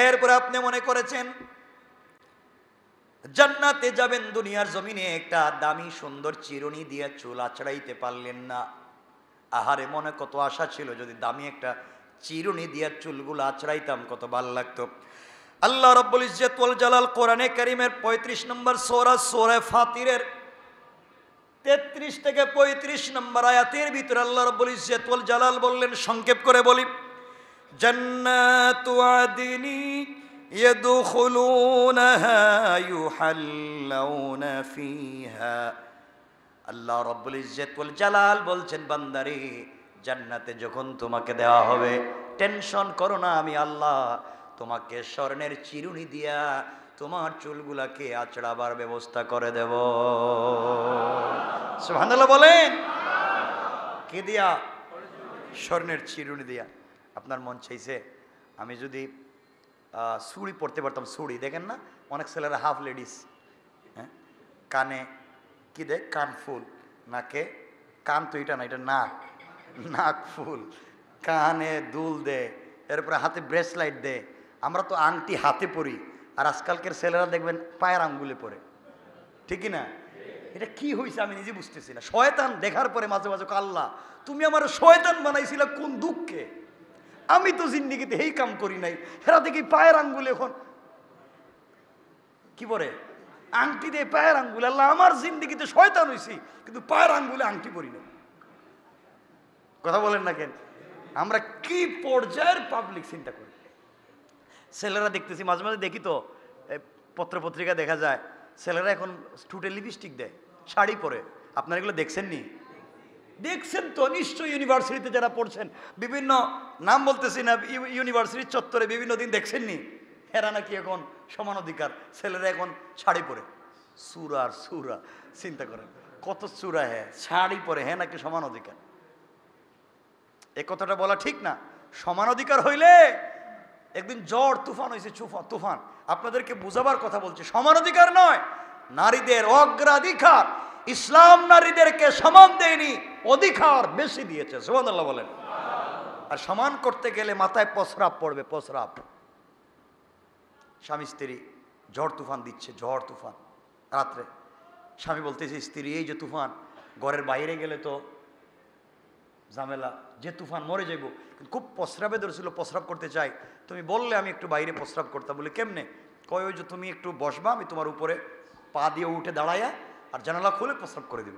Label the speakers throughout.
Speaker 1: এরপরে আপনি মনে করেছেন জান্নাতে যাবেন, দুনিয়ার জমিনে একটা দামি সুন্দর চিরুনি দিয়ে চুল আঁচড়াইতে পারলেন না। আহারে, মনে কত আশা ছিল যদি দামি একটা চিরুনি দিয়ে চুলগুলো আঁচড়াইতাম কত ভালো লাগতো। আল্লাহ রাব্বুল ইজ্জত ওয়াল জালাল কোরআনে কারীমের 35 নম্বর সূরা সূরা ফাতিরের 33 থেকে 35 নম্বর আয়াতের ভিতরে আল্লাহ রাব্বুল ইজ্জত ওয়াল জালাল বললেন, সংক্ষেপ করে বলি, জান্নাতু আদনি ইয়াদখুলুনাহা ইউহাল্লাউনা ফিহা। আল্লাহ রাব্বুল ইজ্জত ওয়াল জালাল বলছেন, বান্দারে, জান্নাতে যখন তোমাকে দেওয়া হবে টেনশন করো না, আমি আল্লাহ তোমাকে স্বর্ণের চিরুনি দিয়া তোমার চুলগুলাকে আঁচড়াবার ব্যবস্থা করে দেব। সুবহানাল্লাহ বলেন। কে দিয়া? স্বর্ণের চিরুনি দিয়া। আপনার মন চাইছে আমি যদি চুড়ি পরতে পারতাম? চুড়ি দেখেন না অনেক ছেলেরা হাফ লেডিস, হ্যাঁ, কানে কি দেয়? কান ফুল। নাকে কান তো এটা না, এটা নাক, নাক ফুল। কানে দুল দেয়, এরপরে হাতে ব্রেসলাইট দেয়। আমরা তো আংটি হাতে পরি, আর আজকালকার ছেলেরা দেখবেন পায়ের আঙ্গুলে পরে, ঠিকই না? এটা কি হয়েছে আমি নিজে বুঝতেছি না। শয়তান দেখার পরে মাঝে মাঝে, আল্লাহ তুমি আমার শয়তান বানাইছিলা কোন দুঃখে? আমি তো জিন্দিগিতে এই কাম করি নাই। হেরা দেখি পায়ের আঙ্গুলে এখন কি পরে? আংটি দিয়ে পায়ের আঙ্গুলে। আল্লাহ, আমার জিন্দিগিতে শয়তান হয়েছি কিন্তু পায়ের আঙ্গুলে আংটি পরি না। কথা বলেন না কেন? আমরা কি পর্যায়ের পাবলিক চিন্তা করি। ছেলেরা দেখতেছি মাঝে মাঝে, দেখি তো পত্রপত্রিকা দেখা যায়, ছেলেরা এখন ঠোঁটে লিপস্টিক দেয়, শাড়ি পরে। আপনারা এগুলো দেখছেন নি? দেখছেন তো নিশ্চয়ই। ইউনিভার্সিটিতে যারা পড়ছেন, বিভিন্ন নাম বলতেছি না, ইউনিভার্সিটির চত্বরে বিভিন্ন দিন দেখছেন নি, এরা নাকি এখন সমান অধিকার, ছেলেরা এখন শাড়ি পরে। সুরা সুরা, চিন্তা করেন কত সুরা। হ্যাঁ, শাড়ি পরে, হ্যাঁ নাকি সমান অধিকার? এ কথাটা বলা ঠিক না। সমান অধিকার হইলে একদিন ঝড় তুফান হয়েছে, তুফান। আপনাদেরকে বুঝাবার কথা বলছি, সমান অধিকার নয়, নারীদের অগ্রাধিকার। ইসলাম নারীদেরকে সমান দেয়নি, অধিকার বেশি দিয়েছে। সুবহানাল্লাহ বলেন। আর সমান করতে গেলে মাথায় প্রস্রাব পড়বে, প্রস্রাব। স্বামী স্ত্রী ঝড় তুফান দিচ্ছে, ঝড় তুফান রাত্রে, স্বামী বলতেছে স্ত্রী, এই যে তুফান, ঘরের বাইরে গেলে তো ঝামেলা, যে তুফান মরে যাইব। খুব প্রস্রাবে ধরেছিল, প্রস্রাব করতে চাই, তুমি বললে আমি একটু বাইরে প্রস্রাব করতাম। বলে কেমনে? কয়, ওই যে তুমি একটু বসবা, আমি তোমার উপরে পা দিয়ে উঠে দাঁড়াইয়া আর জানালা খুলে প্রস্রাব করে দেব।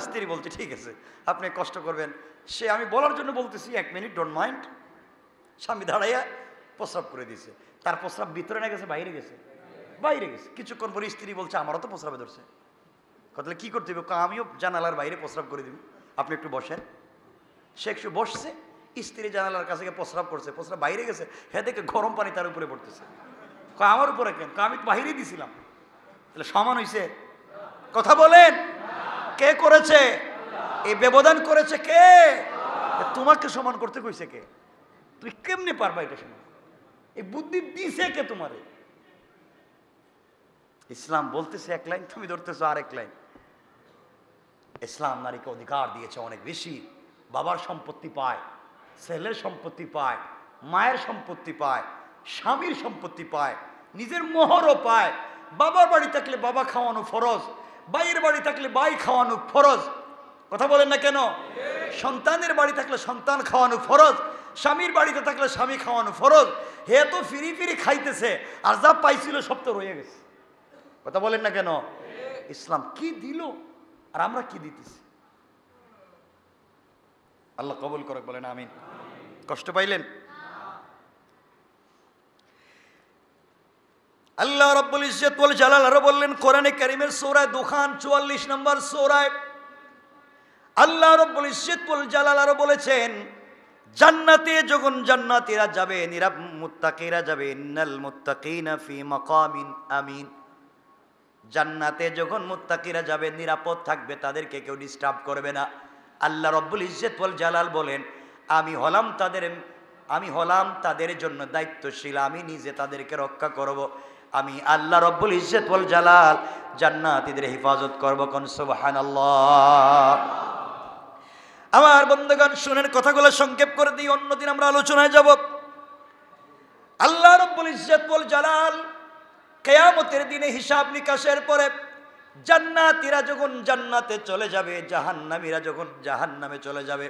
Speaker 1: স্ত্রী বলছে ঠিক আছে, আপনি কষ্ট করবেন। সে আমি বলার জন্য বলতেছি, 1 মিনিট, ডোন্ট মাইন্ড। স্বামী দাঁড়াইয়া প্রস্রাব করে দিয়েছে। তার প্রস্রাব ভিতরে না গেছে, বাইরে গেছে? বাইরে গেছে। কিছুক্ষণ পরে স্ত্রী বলছে, আমারও তো প্রস্রাবে ধরছে। কথা, কি করতে হবে? আমিও জানালার বাইরে প্রস্রাব করে দিব, আপনি একটু বসেন। সে একটু বসছে, স্ত্রী জানালার কাছে গিয়ে প্রস্রাব করছে, প্রস্রাব বাইরে গেছে। হ্যাঁ, দেখে গরম পানি তার উপরে পড়তেছে। আমার উপরে কেন? আমি তো বাইরে দিছিলাম। তাহলে সমান হয়েছে? কথা বলেন। কে করেছে? এই ব্যবধান করেছে কে? তোমাকে সমান করতে কইছে কে? তুই কেমনে পারবা এটা সমান? এই বুদ্ধি দিছে কে তোমারে? ইসলাম বলতেছে এক লাইন, তুমি ধরতেছো আরেক লাইন। ইসলাম নারীকে অধিকার দিয়েছে অনেক বেশি। বাবার সম্পত্তি পায়, ছেলের সম্পত্তি পায়, মায়ের সম্পত্তি পায়, স্বামীর সম্পত্তি পায়, নিজের মোহরও পায়। বাবার বাড়ি থাকলে বাবা খাওয়ানো ফরজ, ভাইয়ের বাড়ি থাকলে ভাই খাওয়ানো ফরজ। কথা বলেন না কেন? সন্তানের বাড়ি থাকলে সন্তান খাওয়ানো ফরজ, স্বামীর বাড়িতে থাকলে স্বামী খাওয়ানো ফরজ। হে তো ফিরি ফিরি খাইতেছে, আর যা পাইছিল সব তো রয়ে গেছে। কথা বলেন না কেন? ইসলাম কি দিল আর আমরা কি দিতেছি? আল্লাহ কবুল করুক, বলেন আমিন। কষ্ট পাইলেন? আল্লাহ রাব্বুল ইজ্জত ওয়াল জালাল আরো বললেন কোরআনে কারীমের সূরা দুখান 44 নম্বর সূরায় আল্লাহ রাব্বুল ইজ্জত ওয়াল জালাল আরো বলেছেন, জান্নাতে যখন জান্নাতীরা যাবে, মুত্তাকিরা যাবে, ইন্নাল মুত্তাকিনা ফি মাকামিন আমিন। জান্নাতে যখন মুত্তাকিরা যাবে, নিরাপদ থাকবে, তাদেরকে কেউ ডিস্টার্ব করবে না। আল্লাহ রাব্বুল ইজ্জত ওয়াল জালাল বলেন, আমি হলাম তাদের জন্য দায়িত্বশীল, আমি নিজে তাদেরকে রক্ষা করব। আমি আল্লাহ রাব্বুল ইজ্জত ওয়াল জালাল জান্নাতীদের হেফাজত করব। কোন সুবহানাল্লাহ। আমার বন্ধুগণ শুনেন, কথাগুলো সংক্ষেপ করে দিই, অন্যদিন আমরা আলোচনায় যাব। ইজ্জত ওয়াল জালাল কিয়ামতের দিনে হিসাব নিকাশের পরে জান্নাতীরা যখন জান্নাতে চলে যাবে, জাহান্নামীরা যখন জাহান্নামে চলে যাবে,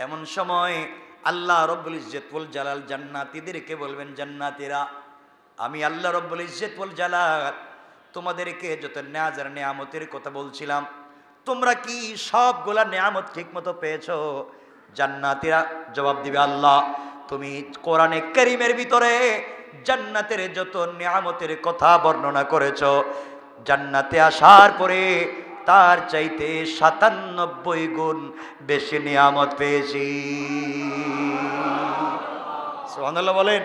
Speaker 1: এমন সময় আল্লাহ রব্বুল ইজ্জত ওয়াল জালাল জান্নাতীদেরকে বলবেন, জান্নাতীরা আমি আল্লাহ রব্বুল ইজ্জত ওয়াল জালাল তোমাদেরকে যত নাজার নিয়ামতের কথা বলছিলাম, তোমরা কি সবগুলা নিয়ামত ঠিকমতো পেয়েছো? জান্নাতীরা জবাব দিবে, আল্লাহ তুমি কোরআনে কারীমের ভিতরে জান্নাতের যত নিয়ামতের কথা বর্ণনা করেছো, জান্নাতে আসার পরে তার চাইতে ৯৭ গুণ বেশি নিয়ামত পেয়েছি। সুবহানাল্লাহ বলেন।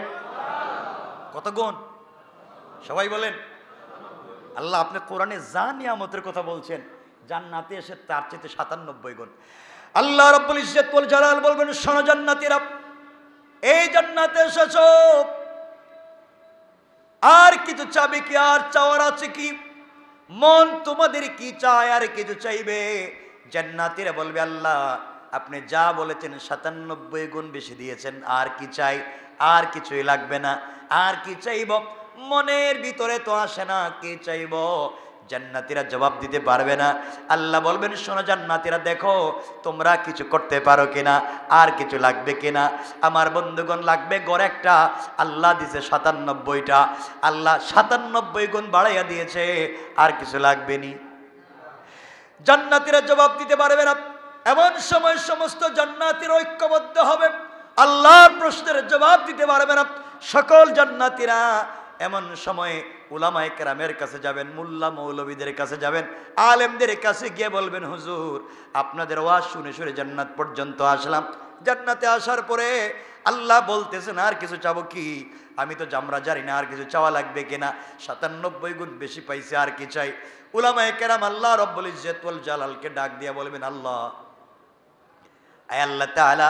Speaker 1: কত গুণ? সবাই বলেন। আল্লাহ আপনি কোরআনে যা নিয়ামতের কথা বলছেন, জান্নাতে এসে তার চাইতে ৯৭ গুণ। আল্লাহ রাব্বুল ইজ্জত ওয়াল জালাল বলবেন, শোনো জান্নাতীরা, এই জান্নাতে এসেছো, আর কিছু চাবে কি? আর চাওয়ার আছে কি? মন তোমাদের কি চায়? আর কিছু চাইবে? জান্নাতীরা বলবে, আল্লাহ আপনি যা বলেছেন ৯৭ গুণ বেশি দিয়েছেন, আর কি চাই? আর কিছুই লাগবে না। আর কি চাইব? মনের ভিতরে তো আসে না, কি চাইব? জান্নাতীরা জবাব দিতে পারবে না। আল্লাহ বলবেন, শোনো জান্নাতীরা, দেখো তোমরা কিছু করতে পারো কিনা, আর কিছু লাগবে কিনা। আমার বন্ধুগণ, লাগবে গড় একটা, আল্লাহ দিছে ৯৭টা, আল্লাহ ৯৭ গুণ বাড়াইয়া দিয়েছে, আর কিছু লাগবে নি। জান্নাতীরা জবাব দিতে পারবে না। এমন সময় সমস্ত জান্নাতীরা ঐক্যবদ্ধ হবে, আল্লাহর প্রশ্নের জবাব দিতে পারবে না। সকল জান্নাতীরা এমন সময় উলামায়ে কেরামের কাছে যাবেন, মোল্লা মৌলবীদের কাছে যাবেন, আলেমদের কাছে গিয়ে বলবেন, হুজুর আপনাদের ওয়াজ শুনে শুনে জান্নাত পর্যন্ত আসলাম। জান্নাতে আসার পরে আল্লাহ বলতেছেন, আর কিছু চাবো কি? আমি তো জামরা জানি না, আর কিছু চাওয়া লাগবে কিনা? ৯৭ গুণ বেশি পাইছে, আর কি চাই? উলামায়ে কেরাম আল্লাহ রব্বুল ইজ্জত ওয়াল জালালকে ডাক দিয়া বলবেন, আল্লাহ আয় আল্লাহ তাআলা,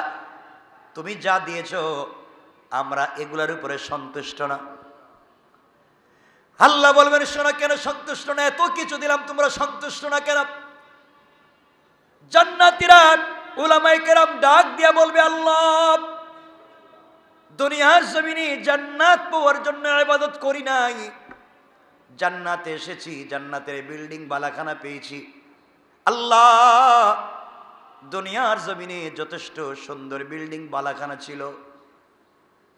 Speaker 1: তুমি যা দিয়েছো আমরা এগুলার উপরে সন্তুষ্ট না। আল্লাহ বলবেন, শোনা, কেন সন্তুষ্ট না? এত কিছু দিলাম, তোমরা সন্তুষ্ট না কেন? জান্নাতীরা উলামায়ে কেরাম ডাক দিয়া বলবে, আল্লাহ দুনিয়ার জমিনে জান্নাত পাওয়ার জন্য ইবাদত করি নাই, জান্নাতে এসেছি, জান্নাতের বিল্ডিং বালাখানা পেয়েছি। আল্লাহ দুনিয়ার জমিনে যথেষ্ট সুন্দর বিল্ডিং বালাখানা ছিল,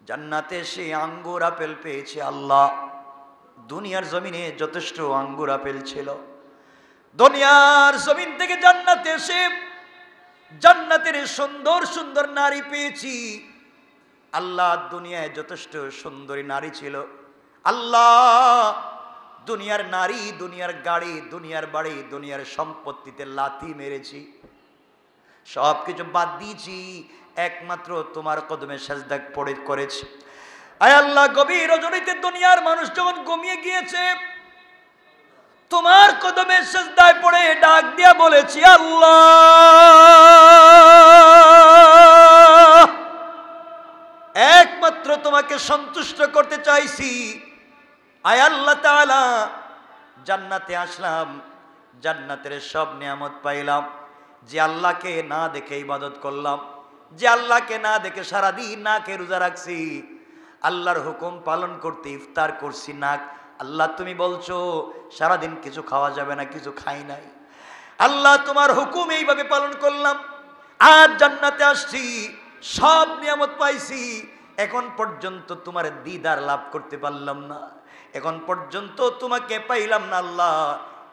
Speaker 1: জান্নাতে এসে আঙ্গুর আপেল পেয়েছি। আল্লাহ দুনিয়ার জমিনে যথেষ্ট আঙ্গুর আপেল ছিল, দুনিয়ার জমিন থেকে জান্নাতে এসে জান্নাতের সুন্দর সুন্দর নারী পেয়েছি। আল্লাহ দুনিয়ায় যথেষ্ট সুন্দরী নারী ছিল। আল্লাহ দুনিয়ার নারী, দুনিয়ার গাড়ি, দুনিয়ার বাড়ি, দুনিয়ার সম্পত্তিতে লাথি মেরেছি, সব কিছু বাদ দিয়েছি, একমাত্র তোমার কদমে সাজদা পড়ে করেছি। আয় আল্লাহ, গভীর রজনীতে দুনিয়ার মানুষ যখন ঘুমিয়ে গিয়েছে, তোমার কদমে সাজদায় পড়ে ডাক দিয়া বলেছি, আল্লাহ একমাত্র তোমাকে সন্তুষ্ট করতে চাইছি। আয় আল্লাহ তাআলা, জান্নাতে আসলাম, জান্নাতের সব নিয়ামত পাইলাম, যে আল্লাহকে না দেখে ইবাদত করলাম, যে আল্লাহকে না দেখে সারাদিন না খেয়ে রোজা রাখছি, আল্লাহর হুকুম পালন করতে ইফতার করছি না। আল্লাহ তুমি বলছো সারাদিন কিছু খাওয়া যাবে না, কিছু খাই নাই। আল্লাহ তোমার হুকুম এইভাবে পালন করলাম, আজ জান্নাতে আসছি, সব নিয়ামত পাইছি, এখন পর্যন্ত তোমার দিদার লাভ করতে পারলাম না, এখন পর্যন্ত তোমাকে পাইলাম না। আল্লাহ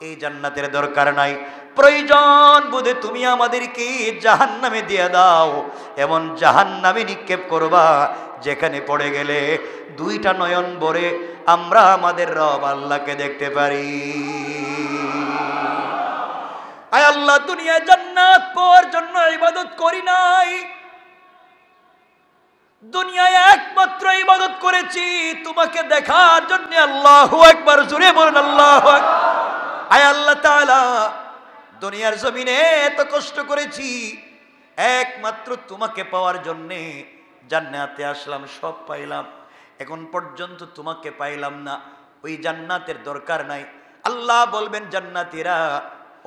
Speaker 1: এই জান্নাতের দরকার নাই, প্রয়োজন বোধে তুমি আমাদেরকে জাহান্নামে দিয়ে দাও, এমন জাহান্নামে নিক্ষেপ করবা যেখানে পড়ে গেলে দুইটা নয়ন ভরে আমরা আমাদের রব আল্লাহকে দেখতে পারি। আয় আল্লাহ, দুনিয়া জান্নাত পাওয়ার জন্য ইবাদত করি নাই, দুনিয়ায় একমাত্র ইবাদত করেছি তোমাকে দেখার জন্য। আল্লাহু আকবার, জোরে বলুন আল্লাহু আকবার। আয় আল্লাহ তাআলা, দুনিয়ার জমিনে এত কষ্ট করেছি একমাত্র তোমাকে পাওয়ার জন্যে, জান্নাতে আসলাম, সব পাইলাম, এখন পর্যন্ত তোমাকে পাইলাম না, ওই জান্নাতের দরকার নাই। আল্লাহ বলবেন, জান্নাতীরা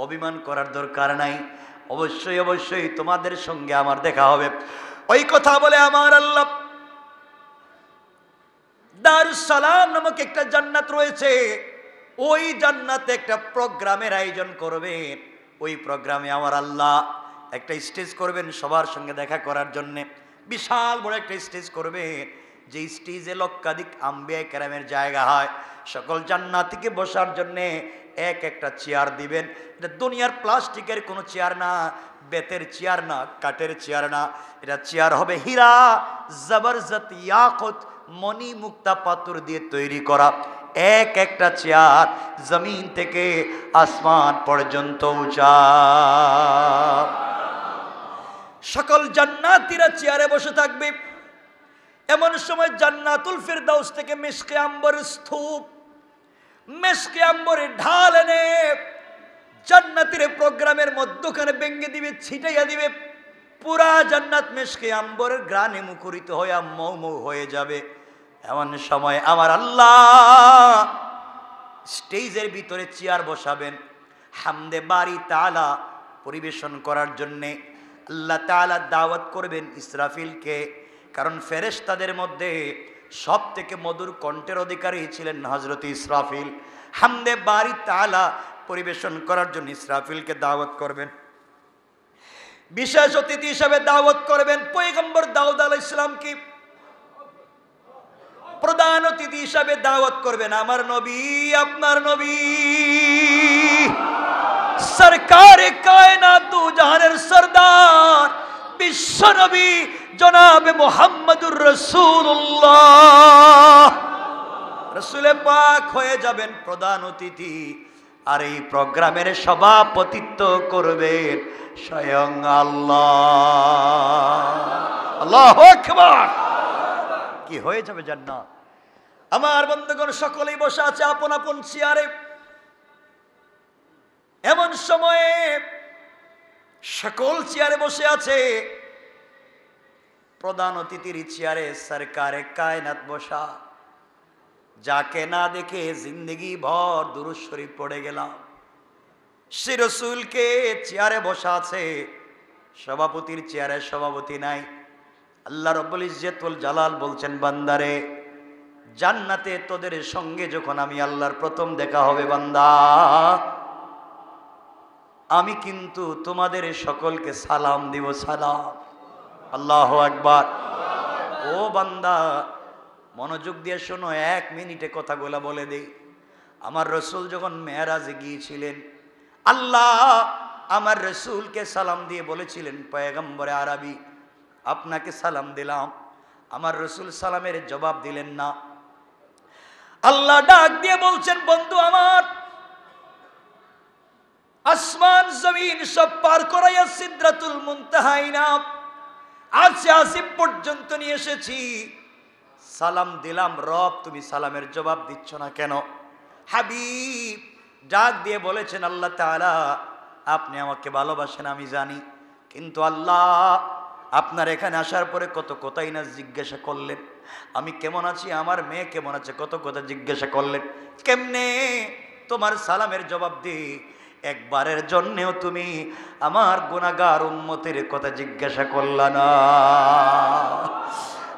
Speaker 1: অভিমান করার দরকার নাই, অবশ্যই অবশ্যই তোমাদের সঙ্গে আমার দেখা হবে। ওই কথা বলে আমার আল্লাহ দারুস সালাম নামক একটা জান্নাত রয়েছে। ওই জান্নাতে একটা প্রোগ্রামের আয়োজন করবেন। ওই প্রোগ্রামে আমার আল্লাহ একটা স্টেজ করবেন সবার সঙ্গে দেখা করার জন্যে। বিশাল বড় একটা স্টেজ করবেন, যে স্টেজে লক্ষাধিক আম্বিয়া কেরামের জায়গা হয়। সকল জান্নাতীকে বসার জন্যে এক একটা চেয়ার দিবেন। এটা দুনিয়ার প্লাস্টিকের কোনো চেয়ার না, বেতের চেয়ার না, কাঠের চেয়ার না। এটা চেয়ার হবে হীরা, জবরজত, ইয়াকুত, মণি মুক্তা পাথর দিয়ে তৈরি করা। এক একটা চেয়ার জমিন থেকে আসমান পর্যন্ত উঁচা। সকল জান্নাতীরা চেয়ারে বসে থাকবে। এমন সময় জান্নাতুল ফিরদাউস থেকে মিশকে আম্বরের স্তূপ, মিশকে আম্বরের ঢাল এনে জান্নাতের প্রোগ্রামের মধ্যখানে ভেঙে দিবে, ছিটাইয়া দিবে। পুরা জান্নাত মিশকে আম্বরের গ্রানে মুখরিত হয়ে মৌ মৌ হয়ে যাবে। এমন সময় আমার আল্লাহ স্টেজের ভিতরে চেয়ার বসাবেন হামদে বারি তাআলা পরিবেশন করার জন্যে। আল্লাহ তাআলা দাওয়াত করবেন ইসরাফিলকে, কারণ ফেরেশতাদের মধ্যে সব থেকে মধুর কণ্ঠের অধিকারী ছিলেন হযরত ইসরাফিল। হামদে বারি তাআলা পরিবেশন করার জন্য ইসরাফিলকে দাওয়াত করবেন। বিশেষ অতিথি হিসেবে দাওয়াত করবেন পয়গম্বর দাউদ আলাইহিস সালামকে। প্রধান অতিথি হিসাবে দাওয়াত করবেন আমার নবী, আপনার নবী, সরকারে কায়নাত দু জাহানের সরদার বিশ্ব নবী জনাবে মুহাম্মদুর রাসূলুল্লাহ। রাসূলে পাক হয়ে যাবেন প্রধান অতিথি। আর এই প্রোগ্রামের সভাপতিত্ব করবেন স্বয়ং আল্লাহ। আল্লাহু আকবার। কি হয়ে যাবে জান্নাত। আমার বন্ধুগণ সকলেই বসে আছে আপন আপন চেয়ারে। এমন সময়ে সকল চেয়ারে বসে আছে, প্রধান অতিথির চেয়ারে সরকারে কায়নাত বসা। যাকে না দেখে জিন্দগি ভর দুরূদ শরীফ পড়ে গেলাম। সে রাসূলকে চেয়ারে বসা আছে, সভাপতির চেয়ারে সভাপতি নাই। আল্লাহ রাব্বুল ইজ্জত ওয়াল জালাল বলছেন, বান্দারে জান্নাতে তোদের সঙ্গে যখন আমি আল্লাহর প্রথম দেখা হবে বান্দা, আমি কিন্তু তোমাদের সকলকে সালাম দিব। সালাম। আল্লাহু আকবার। ও বান্দা মনোযোগ দিয়ে শোনো, 1 মিনিটে কথাগুলো বলে দেই। আমার রাসূল যখন মেরাজে গিয়েছিলেন, আল্লাহ আমার রাসূলকে সালাম দিয়ে বলেছিলেন, পয়গম্বরে আরবি আপনাকে সালাম দিলাম। আমার রাসূল সালামের জবাব দিলেন না। আল্লাহ ডাক দিয়ে বলছেন, বন্ধু আমার, আসমান জমিন সব পার করাইয়া সিদরাতুল মুনতাহায় না আরশে আসিম পর্যন্ত নিয়ে এসেছি, সালাম দিলাম। রব তুমি সালামের জবাব দিচ্ছ না কেন? হাবিব ডাক দিয়ে বলেছেন, আল্লাহ তাআলা আপনি আমাকে ভালোবাসেন আমি জানি, কিন্তু আল্লাহ আপনার এখানে আসার পরে কত কথাই না জিজ্ঞাসা করলেন। আমি কেমন আছি, আমার মেয়ে কেমন আছে, কত কথা জিজ্ঞাসা করলেন। কেমনে তোমার সালামের জবাব দি? একবারের জন্যেও তুমি আমার গুনাহগার উম্মতের কথা জিজ্ঞাসা করলা না।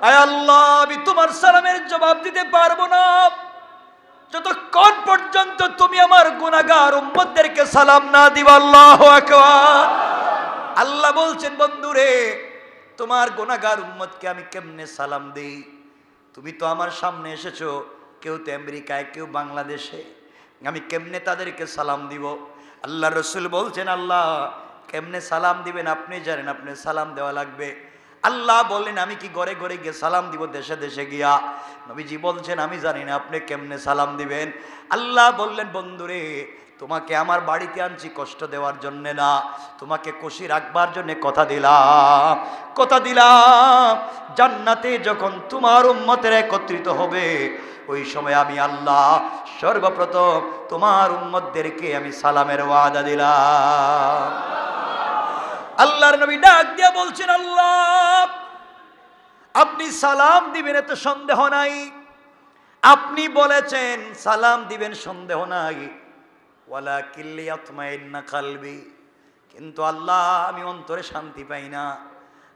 Speaker 1: আয় আল্লাহ, আমি তোমার সালামের জবাব দিতে পারবো না যতক্ষণ পর্যন্ত তুমি আমার গুনাহগার উম্মতদেরকে সালাম না দিবা। আল্লাহু আকবার। আল্লাহ বলছেন, বন্ধুরে তোমার গুনাহগার উম্মতকে আমি কেমনে সালাম দেই? তুমি তো আমার সামনে এসেছো, কেউ তো আমেরিকায়, কেউ বাংলাদেশে, আমি কেমনে তাদেরকে সালাম দিব? আল্লাহ রসুল বলছেন, আল্লাহ কেমনে সালাম দিবেন আপনি জানেন, আপনি সালাম দেওয়া লাগবে। আল্লাহ বললেন, আমি কি ঘরে ঘরে গিয়ে সালাম দিব, দেশে দেশে গিয়া? নবীজি বলছেন, আমি জানি না আপনি কেমনে সালাম দিবেন। আল্লাহ বললেন, বন্ধুরে তোমাকে আমার বাড়িতে আনছি কষ্ট দেওয়ার জন্য না, তোমাকে খুশি রাখবার জন্য কথা দিলাম। কথা দিলাম জান্নাতে যখন তোমার উম্মতের একত্রিত হবে, ওই সময় আমি আল্লাহ সর্বপ্রথম তোমার উম্মতদেরকে আমি সালামের ওয়াদা দিলাম। আল্লাহর নবী ডাক দিয়ে বলছেন, আল্লাহ আপনি সালাম দিবেন এত সন্দেহ নাই, আপনি বলেছেন সালাম দিবেন সন্দেহ নাই। ওয়ালাকিন লিয়াতমাইন্না কলবি, কিন্তু আল্লাহ আমি অন্তরে শান্তি পাই না।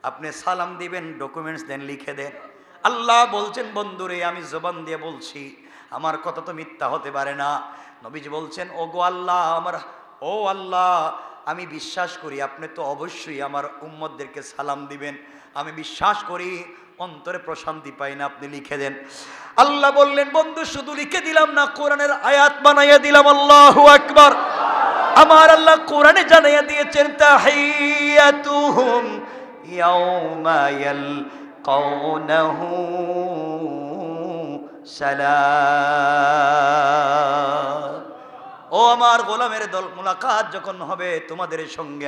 Speaker 1: আপনি সালাম দিবেন, ডকুমেন্টস দেন, লিখে দেন। আল্লাহ বলছেন বন্ধুরে আমি জবান দিয়ে বলছি, আমার কথা তো মিথ্যা হতে পারে না। নবীজি বলছেন ও গো আল্লাহ, ও আল্লাহ, আমি বিশ্বাস করি আপনি তো অবশ্যই আমার উম্মতদেরকে সালাম দিবেন, আমি বিশ্বাস করি, অন্তরে প্রশান্তি পাই না, আপনি লিখে দেন। আল্লাহ বললেন বন্ধু শুধু লিখে দিলাম না, কোরআনের আয়াত বানাইয়া দিলাম। আল্লাহু আকবার। আমার আল্লাহ কোরআনে জানাইয়া দিয়েছেন তাহিয়াতুহুম ইয়াউমা ইয়ালকাউনাহু সালাম। ও আমার গোলামের দল, মুলাকাত যখন হবে তোমাদের সঙ্গে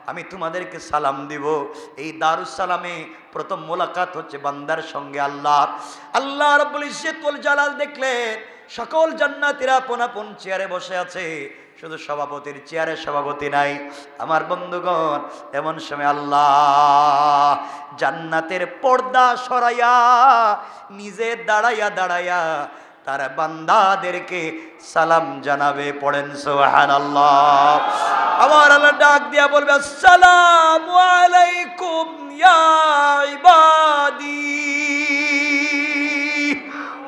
Speaker 1: আমি তোমাদেরকে সালাম দিব। এই দারুস সালামে প্রথম মুলাকাত হচ্ছে বান্দার সঙ্গে আল্লাহ রাব্বুল ইজ্জত ওয়াল জালাল দেখলেন সকল জান্নাতীরা আপন আপন চেয়ারে বসে আছে, শুধু সভাপতির চেয়ারে সভাপতি নাই। আমার বন্ধুগণ, এমন সময় আল্লাহ জান্নাতের পর্দা সরাইয়া নিজে দাঁড়াইয়া তার বান্দাদেরকে সালাম জানাবে। পড়েন সুবহানাল্লাহ। আমার আল্লাহ ডাক দিয়া বলবে আসসালামু আলাইকুম ইয়া ইবাদি।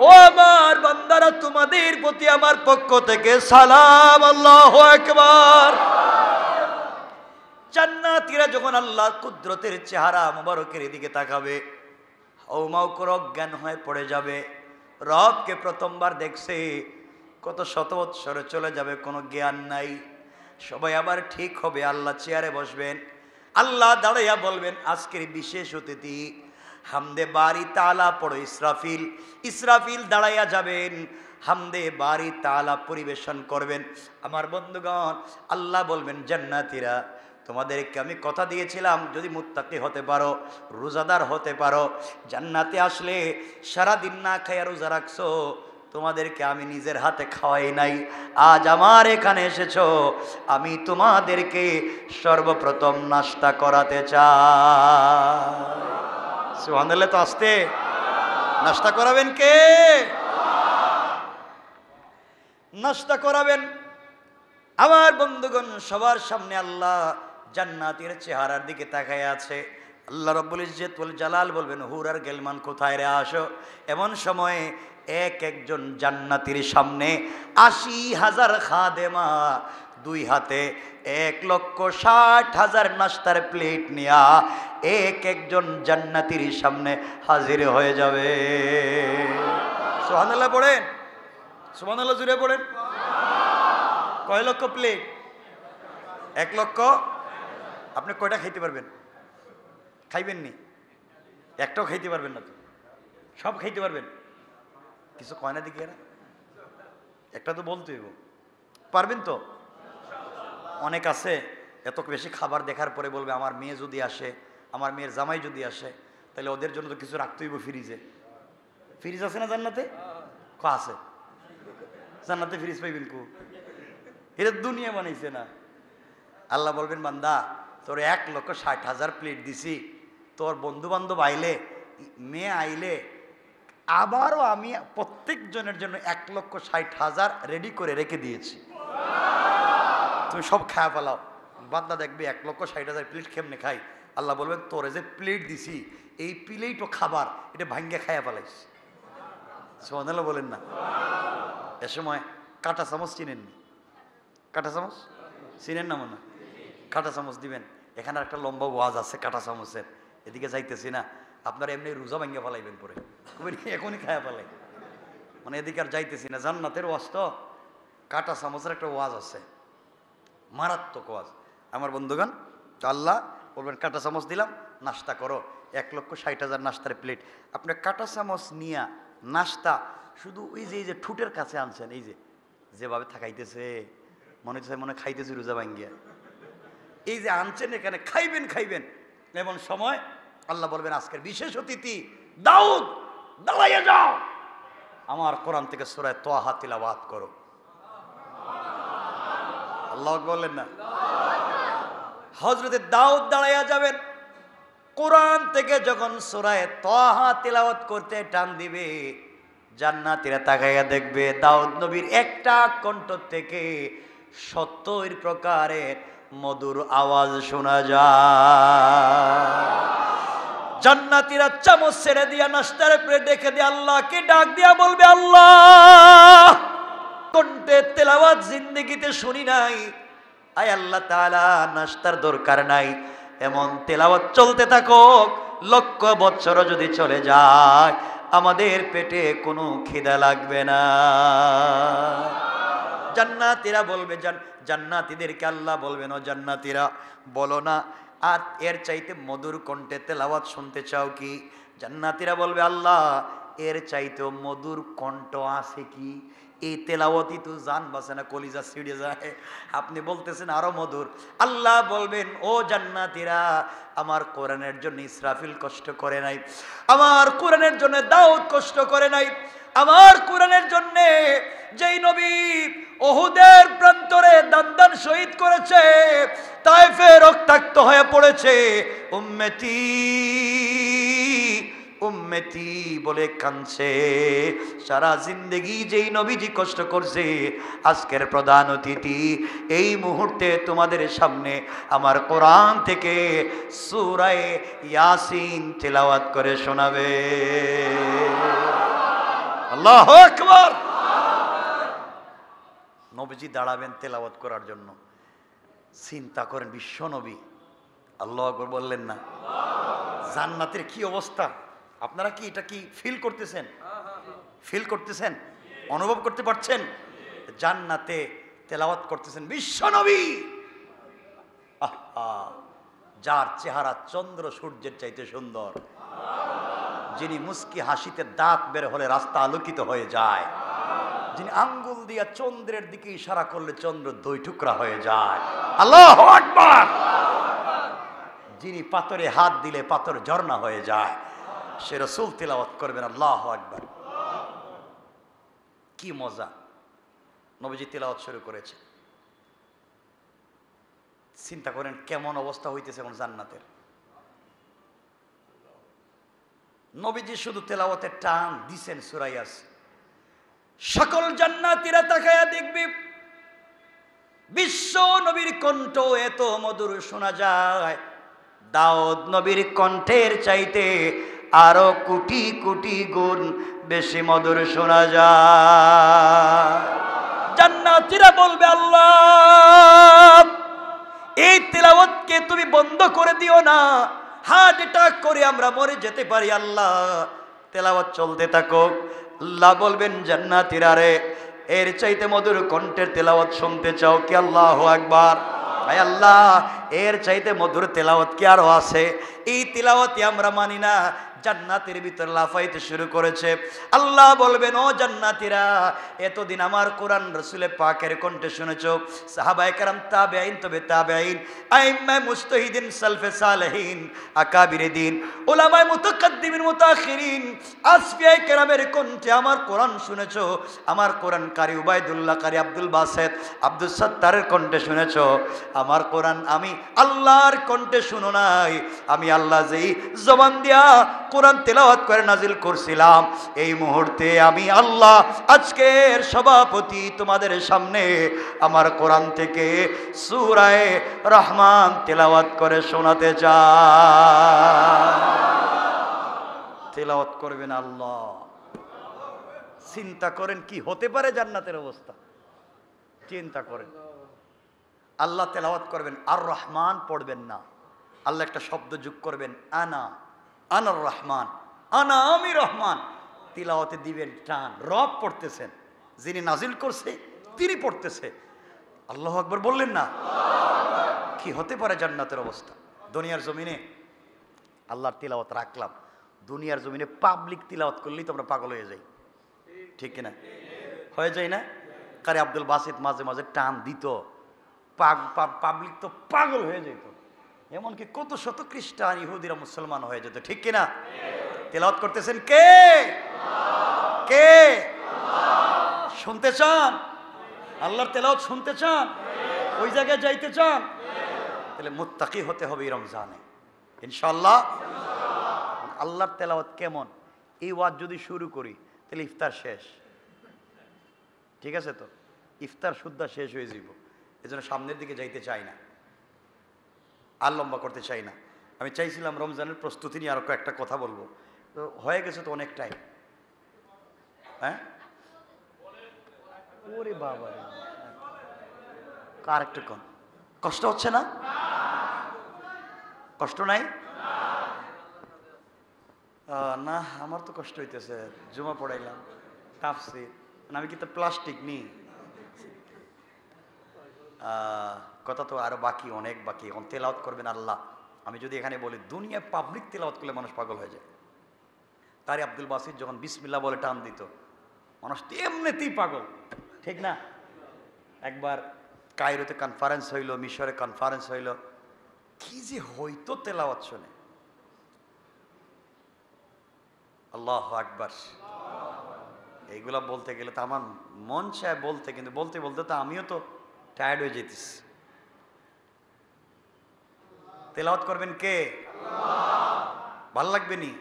Speaker 1: ও আমার বান্দারা, তোমাদের প্রতি আমার পক্ষ থেকে সালাম। আল্লাহু আকবার। জান্নাতীরা যখন আল্লাহর কুদরতের চেহারা মুবারকের দিকে তাকাবে, হাউমাউ করে অজ্ঞান হয়ে পড়ে যাবে। রবকে প্রথমবার দেখছে, কত শত বৎসরে চলে যাবে, কোনো জ্ঞান নাই। সবাই আবার ঠিক হবে, আল্লাহ চেয়ারে বসবেন। আল্লাহ দাঁড়াইয়া বলবেন আজকের বিশেষ অতিথি হামদে বারি তাআলা পড়ো ইসরাফিল দাঁড়াইয়া যাবেন, হামদে বারি তাআলা পরিবেশন করবেন। আমার বন্ধুগণ, আল্লাহ বলবেন জান্নাতীরা, তোমাদেরকে আমি কথা দিয়েছিলাম যদি মুত্তাকি হতে পারো, রোজাদার হতে পারো, জান্নাতে আসলে সারাদিন না খাইয়া রোজা রাখছো, তোমাদেরকে আমি নিজের হাতে খাওয়াই নাই, আজ আমার এখানে এসেছো, আমি তোমাদেরকে সর্বপ্রথম নাস্তা করাতে চাই। সুবহানাল্লাহ। তো আসতে নাস্তা করাবেন কে? নাস্তা করাবেন। আমার বন্ধুগণ, সবার সামনে আল্লাহ জান্নাতের চেহারার দিকে তাকায় আছে। আল্লাহ রাব্বুল ইজ্জত ওয়াল জালাল বলবেন হুর আর গেলমান কোথায় রে, আসো। এমন সময়ে একজন জান্নাতীর সামনে ৮০,০০০ খাদেমা দুই হাতে ১,৬০,০০০ নাস্তার প্লেট নিয়া একজন জান্নাতীর সামনে হাজির হয়ে যাবে। সুবহানাল্লাহ পড়েন, সুবহানাল্লাহ জুড়ে পড়েন। কয় লক্ষ প্লেট? ১,০০,০০০। আপনি কয়টা খাইতে পারবেন? খাইবেন নি? একটাও খাইতে পারবেন না তো? সব খাইতে পারবেন? কিছু কয় না দেখি, একটা তো বলতে হইব। পারবেন তো? অনেক আছে এত বেশি খাবার দেখার পরে বলবে আমার মেয়ে যদি আসে, আমার মেয়ের জামাই যদি আসে, তাহলে ওদের জন্য তো কিছু রাখতে হইব ফ্রিজে। ফ্রিজ আছে না জান্নাতে? আছে জান্নাতে, ফ্রিজ পাইবেন কো? এটা দুনিয়া বানাইছে না। আল্লাহ বলবেন বান্দা, তোর ১,৬০,০০০ প্লেট দিছি, তোর বন্ধু বান্ধব আইলে, মেয়ে আইলে, আবারও আমি প্রত্যেক জনের জন্য ১,৬০,০০০ রেডি করে রেখে দিয়েছি, তুমি সব খায়া ফেলাও। বান্দা দেখবে ১,৬০,০০০ প্লেট কেমনে খাই। আল্লাহ বলবেন তোরে যে প্লেট দিছি, এই প্লেটও খাবার, এটা ভাঙ্গে খায়া ফেলাইস। সুবহানাল্লাহ বলেন না? এ সময় কাঁটা চামচ চিনেননি? কাঁটা চামচ চিনেন না মনে? কাঁটা চামচ দিবেন। এখানে একটা লম্বা ওয়াজ আছে কাঁটা চামচের, এদিকে যাইতেছি না, আপনারা এমনি রোজা ভাঙ্গে ফেলাইবেন পরে, এখনই খায়া ফেলাই, মানে এদিকে আর যাইতেছি না। জান্নাতের ওয়াজ তো, কাঁটা চামচের একটা ওয়াজ আছে, মারাত্মক ওয়াজ। আমার বন্ধুগণ, তো আল্লাহ বলবেন কাঁটা চামচ দিলাম, নাস্তা করো। ১,৬০,০০০ নাস্তার প্লেট, আপনি কাঁটা চামচ নিয়া নাস্তা শুধু ওই যে ঠুটের কাছে আনছেন, এই যেভাবে থাকাইতেছে মনে হচ্ছে মনে খাইতেছি রোজা ভাঙ্গিয়া, এই যে আনছেন এখানে খাইবেন। এমন সময় আল্লাহ বলবেন আজকের বিশেষ অতিথি দাউদ, দাঁড়াইয়া যাও, আমার কোরআন থেকে সূরা তাহা তিলাওয়াত করো। আল্লাহ বললেন না? হযরতে দাউদ দাঁড়াইয়া যাবেন, কোরআন থেকে যখন সূরা তাহা তিলাওয়াত করতে টান দিবে, জান্নাতীরা তাকাইয়া দেখবে দাউদ নবীর একটা কণ্ঠ থেকে ৭০ প্রকারের মধুর আওয়াজ শোনা যায়। জান্নাতীরা চামচ ছেড়ে দিয়া নাস্তার প্লেট রেখে দিয়ে আল্লাহকে ডাক দিয়া বলবে, আল্লাহ কণ্ঠে তেলাওয়াত জিন্দেগিতে শুনি নাই, আয় আল্লাহ তাআলা নাস্তার দরকার নাই, এমন তেলাওয়াত চলতে থাকুক, লক্ষ বছর যদি চলে যায় আমাদের পেটে কোনো খিদা লাগবে না। জান্নাতীরা বলবে, জান্নাতীদেরকে আল্লাহ বলবেন, ও জান্নাতীরা বলো না আর এর চাইতে মধুর কণ্ঠে তেলাওয়াত শুনতে চাও কি? জান্নাতীরা বলবে, আল্লাহ এর চাইতেও মধুর কণ্ঠ আছে কি? এই তেলাওয়াতই তো জান বাসে না, কলিজা ছিঁড়ে যায়, আপনি বলতেছেন আরো মধুর। আল্লাহ বলবেন, ও জান্নাতীরা আমার কোরআনের জন্য ইসরাফিল কষ্ট করে নাই, আমার কোরআনের জন্য দাউদ কষ্ট করে নাই, আমার কোরআনের জন্য যেই নবী উহুদের প্রান্তরে দান শহীদ করেছে, তায়েফে রক্তাক্ত হয়ে পড়েছে, উম্মতি উম্মতি বলে কাঁদছে, সারা জিন্দেগি যেই নবীজি কষ্ট করছে, আজকের প্রধান অতিথি এই মুহূর্তে তোমাদের সামনে আমার কোরআন থেকে সূরা ইয়াসিন তেলাওয়াত করে শোনাবে। আল্লাহু আকবার। নবীজি দাঁড়াবেন তেলাওয়াত করার জন্য। চিন্তা করেন, বিশ্ব নবী, আল্লাহু আকবার বললেন না? জান্নাতের কি অবস্থা আপনারা কি এটা কি ফিল করতেছেন? ফিল করতেছেন? অনুভব করতে পারছেন? জান্নাতে তেলাওয়াত করতেছেন বিশ্ব নবী, যার চেহারা চন্দ্র সূর্যের চাইতে সুন্দর, যিনি মুস্কি হাসিতে দাঁত বের হলে রাস্তা আলোকিত হয়ে যায়, যিনি আঙ্গুল দিয়া চন্দ্রের দিকে ইশারা করলে চন্দ্র দুই টুকরা হয়ে যায়। আল্লাহু আকবার। যিনি পাথরে হাত দিলে পাথর ঝর্ণা হয়ে যায়, সে রাসূল তেলাওয়াত করবেন। আল্লাহু আকবার। কি মজা! নবীজি তেলাওয়াত শুরু করেছে। চিন্তা করেন কেমন অবস্থা হইতেছে এখন জান্নাতের। নবীজি শুধু তেলাওয়াতের টান দিছেন সূরা ইয়াসিন, সকল জান্নাতীরা তাকায়া দেখবে বিশ্ব নবীর কণ্ঠ এত মধুর শোনা যায়, দাউদ নবীর কণ্ঠের চাইতে আরো কোটি কোটি গুণ বেশি মধুর শোনা যায়। জান্নাতীরা বলবে, আল্লাহ এই তেলাওয়াতকে তুমি বন্ধ করে দিও না, হার্ট অ্যাটাক করে আমরা মরে যেতে পারি, আল্লাহ তেলাওয়াত চলতে থাকুক। আল্লাহ বলবেন, জান্নাতীরা রে, এর চাইতে মধুর কণ্ঠের তেলাওয়াত শুনতে চাও কি? আল্লাহু আকবার। আয় আল্লাহ, এর চাইতে মধুর তেলাওয়াত কি আরো আছে? এই তেলাওয়াতই আমরা মানি না। জান্নাতের ভিতর লাফাইতে শুরু করেছে। আল্লাহ বলবেন, ও জান্নাতীরা, এতদিন আমার কোরআন রাসূলে পাকের কণ্ঠে শুনেছো, সাহাবায়ে কেরাম, তাবেঈন, তবে তাবেঈন, আইম্মায়ে মুজতাহিদিন, সালফে সালেহিন, আকাবিরে দ্বীন, উলামায়ে মুতাকাদ্দিমিন, মুতাআখিরিন, আসফিয়ায়ে কেরামের কণ্ঠে আমার কোরআন শুনেছো। আমার কোরআন কারি উবাইদুল্লাহ, কারি আব্দুল বাসেত, আব্দুল সত্তারের কণ্ঠে শুনেছো। আমার কোরআন আমি আল্লাহর কণ্ঠে শুনো নাই। আমি আল্লাহ যেই জবান দিয়া কোরআন তেলাওয়াত করে নাজিল করছিলাম, এই মুহূর্তে আমি আল্লাহ আজকের সভাপতি তোমাদের সামনে আমার কোরআন থেকে সূরা রহমান তেলাওয়াত করে শোনাতে চাই। তেলাওয়াত করবেন আল্লাহ। চিন্তা করেন কি হতে পারে জান্নাতের অবস্থা। চিন্তা করেন, আল্লাহ তেলাওয়াত করবেন, আর রহমান পড়বেন না, আল্লাহ একটা শব্দ যোগ করবেন, আনা আনার রহমান, আনা আমি রহমান। তিলাওয়াতে দিবেন টান, রব পড়তেছেন, যিনি নাজিল করছে তিনি পড়তেছে। আল্লাহু আকবার বললেন না? কি হতে পারে জান্নাতের অবস্থা। দুনিয়ার জমিনে আল্লাহর তিলাওয়াত রাখলাম, দুনিয়ার জমিনে পাবলিক তিলাওয়াত করলেই তো আমরা পাগল হয়ে যাই, ঠিক কিনা? হয়ে যায় না? কারি আব্দুল বাসিত মাঝে মাঝে টান দিত, পাবলিক তো পাগল হয়ে যেত, এমনকি কত শত খ্রিস্টান ইহুদিরা মুসলমান হয়ে যেত, ঠিক কিনা? তেলাওয়াত করতেছেন কে? কে? শুনতে চান? আল্লাহর তেলাওয়াত শুনতে চান? ওই জায়গায় যাইতে চান? তাহলে মুত্তাকি হতে হবে এই রমজানে ইনশাআল্লাহ। আল্লাহর তেলাওয়াত কেমন? এই ওয়াজ যদি শুরু করি তাহলে ইফতার শেষ, ঠিক আছে তো? ইফতার সুদ্ধা শেষ হয়ে যাব। এজন্য সামনের দিকে যাইতে চাই না, আর লম্বা করতে চাই না। আমি চাইছিলাম রমজানের প্রস্তুতি নিয়ে আরো একটা কথা বলবো, তো হয়ে গেছে তো অনেক টাইম। হ্যাঁ, ওরে বাবা রে, কার একটা কোন কষ্ট হচ্ছে না? কষ্ট নাই? না, আমার তো কষ্ট হইতেছে। জুমা পড়াইলাম, তাফসীর, আমি কি তো প্লাস্টিক নি? কথা তো আরো বাকি, অনেক বাকি। এখন তেলাওয়াত করবেন আল্লাহ। আমি যদি এখানে বলি দুনিয়া পাবলিক তেলাওয়াত করলে মানুষ পাগল হয়ে যায়। কারি আব্দুল বাসির যখন বিসমিল্লাহ বলে টান দিত, মানুষ তো এমনিতেই পাগল, ঠিক না? একবার কায়রোতে কনফারেন্স হইল, মিশরে কনফারেন্স হইল, কি যে হইতো তেলাওয়াত শুনে। আল্লাহু আকবার। এইগুলা বলতে গেলে তো আমার মন চায় বলতে, কিন্তু বলতে বলতে তো আমিও তো টায়ার্ড হয়ে যেতেছি। তেলাওয়াত করবেন কে? ভাল লাগবে নি?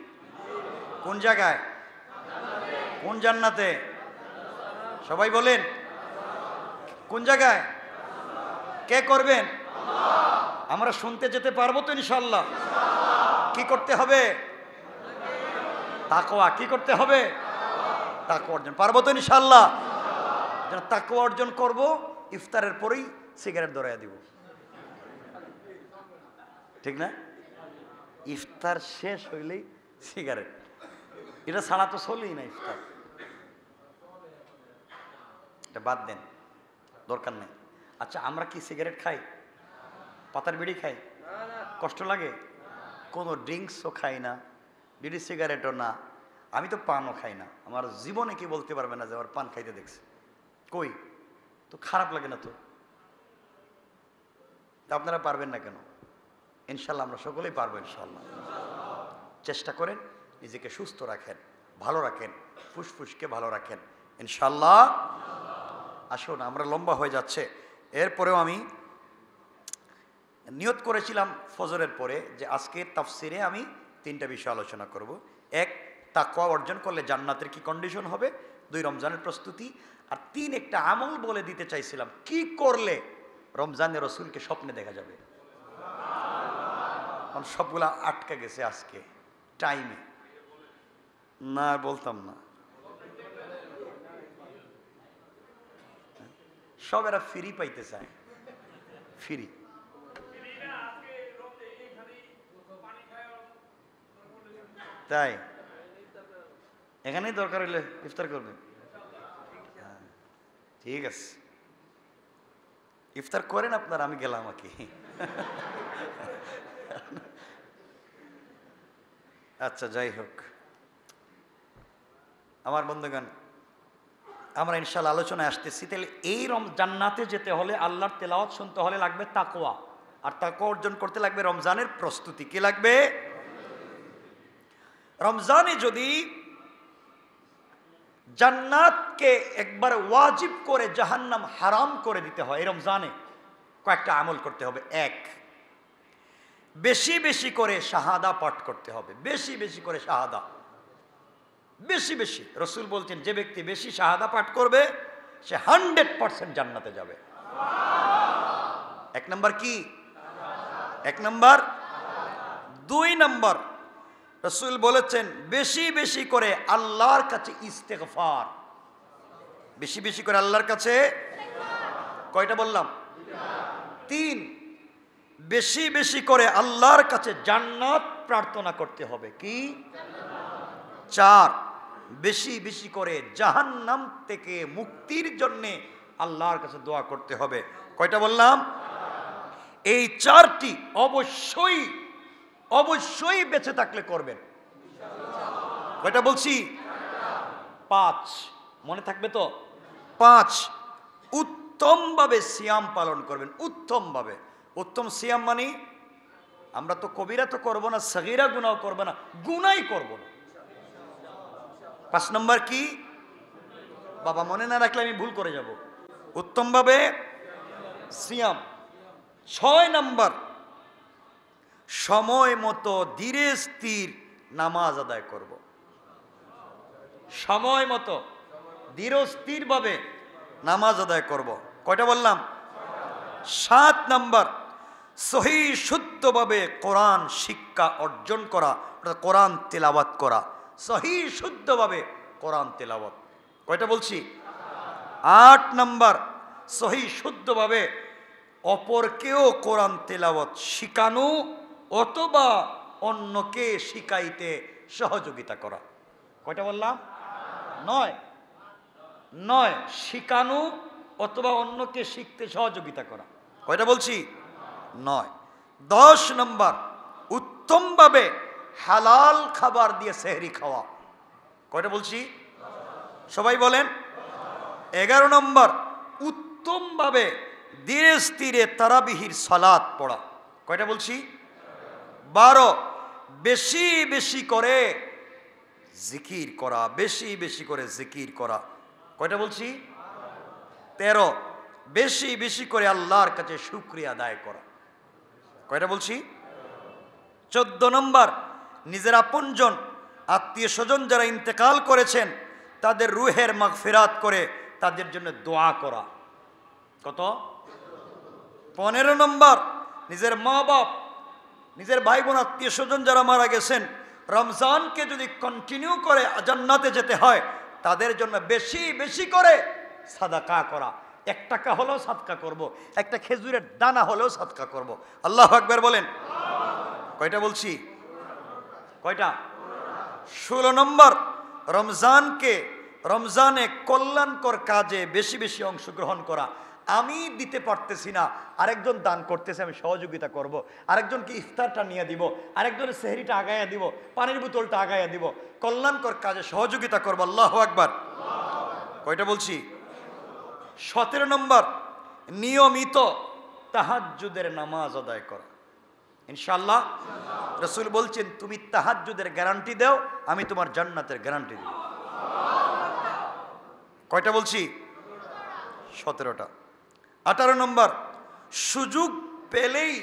Speaker 1: কোন জায়গায়? কোন জান্নাতে? সবাই বলেন কোন জায়গায়? কে করবেন? আমরা শুনতে যেতে পারবো তো ইনশাআল্লাহ? কি করতে হবে? তাকওয়া। কি করতে হবে? তাকওয়া অর্জন। পারবো তো ইনশাআল্লাহ? যেন তাকওয়া অর্জন করব, ইফতারের পরেই সিগারেট ধরাইয়া দিব, ঠিক না? ইফতার শেষ হইলেই সিগারেট, এটা ছাড়া তো চলেই না ইফতার। এটা বাদ দেন, দরকার নেই। আচ্ছা, আমরা কি সিগারেট খাই? পাতার বিড়ি খাই? কষ্ট লাগে? কোনো ড্রিঙ্কসও খাই না, বিড়ি সিগারেটও না। আমি তো পানও খাই না। আমার জীবনে কি বলতে পারবে না যে আমার পান খাইতে দেখছে? কই তো, খারাপ লাগে না তো? তা আপনারা পারবেন না কেন? ইনশাল্লাহ আমরা সকলেই পারবো ইনশাল্লাহ। চেষ্টা করেন, নিজেকে সুস্থ রাখেন, ভালো রাখেন, ফুসফুসকে ভালো রাখেন ইনশাল্লাহ। আসুন, আমরা লম্বা হয়ে যাচ্ছে। এরপরেও আমি নিয়ত করেছিলাম ফজরের পরে যে আজকের তাফসিরে আমি 3টা বিষয় আলোচনা করব। 1, তাকওয়া অর্জন করলে জান্নাতের কি কন্ডিশন হবে। 2, রমজানের প্রস্তুতি। আর 3, একটা আমল বলে দিতে চাইছিলাম, কি করলে রমজানে রসুলকে স্বপ্নে দেখা যাবে। কারণ সবগুলা আটকে গেছে আজকে টাইমে, না বলতাম না। সব এরা ফ্রি পাইতে চায়, ফ্রি। তাই এখানেই দরকার হইলে ইফতার করবে। ঠিক আছে, ইফতার করেন আপনার, আমি গেলাম আর কি। আচ্ছা, যাই হোক আমার বন্ধুগণ, আমরা ইনশাআল্লাহ আলোচনায় আসতেছি। তাহলে এই জান্নাতে যেতে হলে, আল্লাহর তেলাওয়াত শুনতে হলে লাগবে তাকওয়া, আর তাকওয়া অর্জন করতে লাগবে রমজানের প্রস্তুতি। কি লাগবে? রমজানে যদি জান্নাতকে একবার ওয়াজিব করে জাহান্নাম হারাম করে দিতে হয়, এই রমজানে কয়েকটা আমল করতে হবে। 1, বেশি বেশি করে শাহাদা পাঠ করতে হবে। বেশি বেশি করে শাহাদা, বেশি বেশি। রসুল বলছেন, যে ব্যক্তি বেশি শাহাদা পাঠ করবে সে 100% জান্নাতে যাবে। 1 নম্বর কি? 1 নম্বর। 2 নম্বর, রসুল বলেছেন বেশি বেশি করে আল্লাহর কাছে ইস্তেগফার। বেশি বেশি করে আল্লাহর কাছে, কয়টা বললাম? 3, বেশি বেশি করে আল্লাহর কাছে জান্নাত প্রার্থনা করতে হবে। কি? 4, বেশি বেশি করে জাহান্নাম থেকে মুক্তির জন্য আল্লাহর কাছে দোয়া করতে হবে। কয়টা বললাম? এই 4টি অবশ্যই অবশ্যই বেঁচে থাকলে করবেন। কয়টা বলছি? 5, মনে থাকবে তো? 5, উত্তমভাবে সিয়াম পালন করবেন। উত্তমভাবে। উত্তম সিয়াম মানে আমরা তো কবিরা তো করবো না, সগীরা গুনাহ করবো না, গুনাই করবো না। 5 নম্বর কি? বাবা মনে না রাখলে আমি ভুল করে যাব। উত্তমভাবে সিয়াম। 6 নম্বর, সময় মতো ধীরে স্থির নামাজ আদায় করব। সময় মতো ধীর স্থির ভাবে নামাজ আদায় করব। কয়টা বললাম? 7 নম্বর, সহি শুদ্ধ শুদ্ধভাবে কোরআন শিক্ষা অর্জন করা, অর্থাৎ কোরআন তেলাওয়াত করা, সহি শুদ্ধভাবে কোরআন তেলাওয়াত। কয়টা বলছি? 8 নম্বর, সহি শুদ্ধভাবে অপরকেও কোরআন তেলাওয়াত শিখানো অথবা অন্যকে শিখাইতে সহযোগিতা করা। কয়টা বললাম? 9 শিখানো অথবা অন্যকে শিখতে সহযোগিতা করা। কয়টা বলছি? 9। 10 নম্বর, উত্তমভাবে হালাল খাবার দিয়ে সেহরি খাওয়া। কয়টা বলছি? সবাই বলেন। 11 নম্বর, উত্তমভাবে ধীরে স্থিরে তারাবিহির সালাত পড়া। কয়টা বলছি? 12, বেশি বেশি করে জিকির করা, বেশি বেশি করে জিকির করা। কয়টা বলছি? 13, বেশি বেশি করে আল্লাহর কাছে শুকরিয়া আদায় করা। কয়টা বলছি? 14 নম্বর, নিজের আপনজন আত্মীয় স্বজন যারা ইন্তেকাল করেছেন তাদের রুহের মাগফিরাত করে তাদের জন্য দোয়া করা। কত? 15 নম্বর, নিজের মা বাপ, নিজের ভাই বোন আত্মীয় স্বজন যারা মারা গেছেন রমজানকে যদি কন্টিনিউ করে জান্নাতে যেতে হয় তাদের জন্য বেশি বেশি করে সাদাকা করা। 1 টাকা হলেও সাদকা করব, একটা খেজুরের দানা হলেও সাদকা করব। আল্লাহু আকবার বলেন। কয়টা বলছি? কয়টা? 16 নম্বর, রমজানে কল্যাণকর কাজে বেশি বেশি অংশগ্রহণ করা। আমি দিতে পারতেছি না, আরেকজন দান করতেছে, আমি সহযোগিতা করব। আরেকজনকে ইফতারটা নিয়ে দিব, আরেকজনের সেহরিটা আগাইয়া দিব, পানির বোতলটা আগাইয়া দিব, কল্যাণকর কাজে সহযোগিতা করব। আল্লাহু আকবার। কয়টা বলছি? 17 নম্বর, নিয়মিত তাহাজ্জুদের নামাজ আদায় করা। ইনশাআল্লাহ রাসূল বলছেন, তুমি তাহাজ্জুদের গ্যারান্টি দাও, আমি তোমার জান্নাতের গ্যারান্টি দিব। কয়টা বলছি? 17টা। 18 নম্বর, সুযোগ পেলেই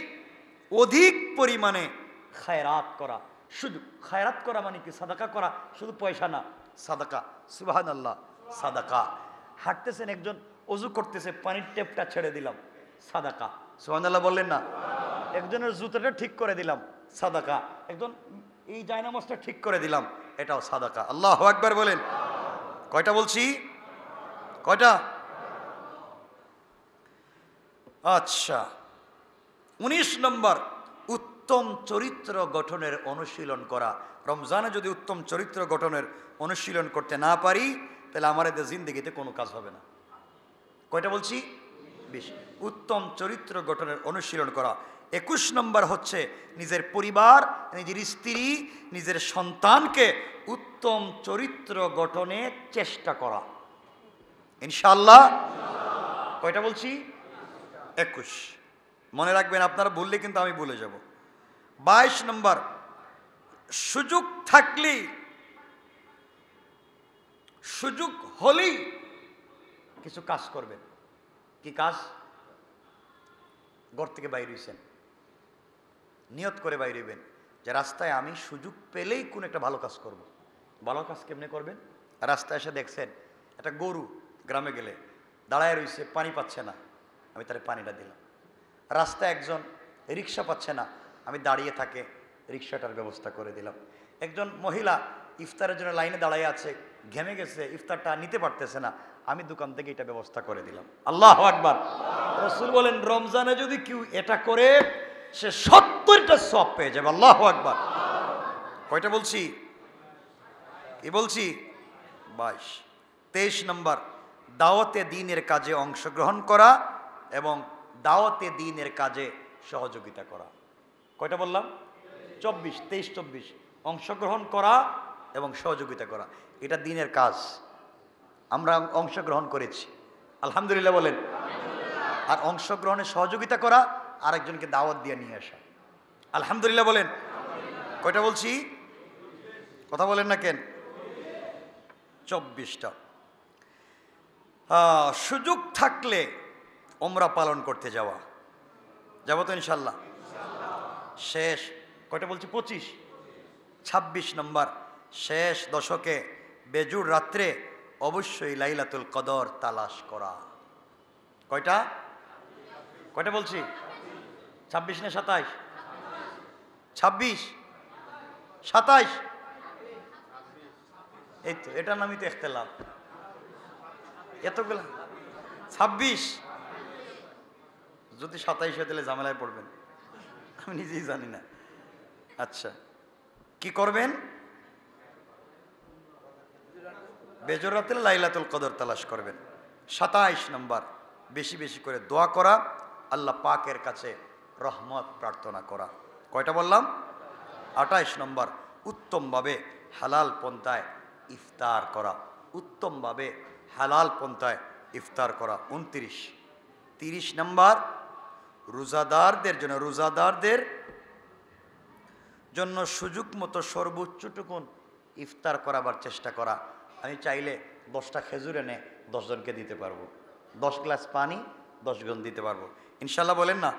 Speaker 1: অধিক পরিমাণে খায়রাত করা। শুধু খায়রাত করা মানে কি? সাদাকা করা, শুধু পয়সা না, সাদাকা। সুবহানাল্লাহ, সাদাকা। হাঁটতেছেন একজন, ওযু করতেছে, পানির টেপটা ছেড়ে দিলাম, সাদাকা। সুবহানাল্লাহ বললেন না? একজনের জুতাটা ঠিক করে দিলাম, সাদাকা। একজন এই জায়নামাজটা ঠিক করে দিলাম, এটাও সাদাকা। আল্লাহু আকবার বলেন। কয়টা বলছি? কয়টা? আচ্ছা। 19 নম্বর, উত্তম চরিত্র গঠনের অনুশীলন করা। রমজানে যদি উত্তম চরিত্র গঠনের অনুশীলন করতে না পারি তাহলে আমার এদের জিন্দগিতে কোনো কাজ হবে না। কয়টা বলছি? 20। উত্তম চরিত্র গঠনের অনুশীলন করা। 21 নম্বর হচ্ছে নিজের পরিবার, নিজের স্ত্রী, নিজের সন্তানকে উত্তম চরিত্র গঠনের চেষ্টা করা। ইনশাআল্লাহ। কয়টা বলছি? 21। মনে রাখবেন, আপনারা বললে কিন্তু আমি ভুলে যাব। 22 নম্বর, সুযোগ থাকলেই, সুযোগ হলেই কিছু কাজ করবেন। কি কাজ? ঘর থেকে বাইরে হইছেন, নিয়ত করে বাইরে হইবেন যে রাস্তায় আমি সুযোগ পেলেই কোন একটা ভালো কাজ করব। ভালো কাজ কেমনে করবেন? রাস্তায় এসে দেখছেন একটা গরু গ্রামে গেলে দাঁড়ায় রইছে, পানি পাচ্ছে না, আমি তার পানিটা দিলাম। রাস্তায় একজন রিক্সা পাচ্ছে না, আমি দাঁড়িয়ে থাকে রিক্সাটার ব্যবস্থা করে দিলাম। একজন মহিলা ইফতারের জন্য লাইনে দাঁড়িয়ে আছে, ঘেমে গেছে, ইফতারটা নিতে পারতেছে না, আমি দোকান থেকে এটা ব্যবস্থা করে দিলাম। আল্লাহু আকবার। রাসূল বলেন, রমজানে যদি কেউ এটা করে সে 70টা সওয়াব পেয়ে যাবে। আল্লাহু আকবার। কয়টা বলছি? কি বলছি? 22। 23 নম্বর, দাওয়াতে দ্বীনের কাজে অংশগ্রহণ করা এবং দাওয়াতে দ্বীনের কাজে সহযোগিতা করা। কয়টা বললাম? 24, 23, 24। অংশগ্রহণ করা এবং সহযোগিতা করা, এটা দ্বীনের কাজ। আমরা অংশগ্রহণ করেছি, আলহামদুলিল্লাহ বলেন। আর অংশগ্রহণে সহযোগিতা করা, আরেকজনকে দাওয়াত দিয়ে নিয়ে আসা, আলহামদুলিল্লাহ বলেন। কয়টা বলছি? কথা বলেন না কেন? 24টা। সুযোগ থাকলে উমরা পালন করতে যাওয়া, যাবো তো ইনশাল্লাহ। শেষ কয়টা বলছি? 25। 26 নম্বর, শেষ দশকে বেজুর রাত্রে অবশ্যই লাইলাতুল কদর তালাশ করা। কয়টা? কয়টা বলছি? 26 না 27? 26, 27, এই তো এটার নামই তো ইখতিলাফ। এতগুলা 26, যদি 27 হয়ে তাহলে ঝামেলায় পড়বেন, আমি নিজেই জানি না। আচ্ছা, কি করবেন? বেজর রাতে লাইলাতুল কদর তালাশ করবেন। 27 নম্বর, বেশি বেশি করে দোয়া করা, আল্লাহ পাকের কাছে রহমত প্রার্থনা করা। কয়টা বললাম? 28 নম্বর, উত্তমভাবে হালাল পন্থায় ইফতার করা, উত্তমভাবে হালাল পন্থায় ইফতার করা। 29, 30 নম্বর, রোজাদারদের জন্য সুযোগ মতো সর্বোচ্চটুকুন ইফতার করাবার চেষ্টা করা। আমি চাইলে 10টা খেজুর এনে 10 জনকে দিতে পারবো, 10 গ্লাস পানি 10 জন দিতে পারবো, ইনশাল্লাহ বলেন না?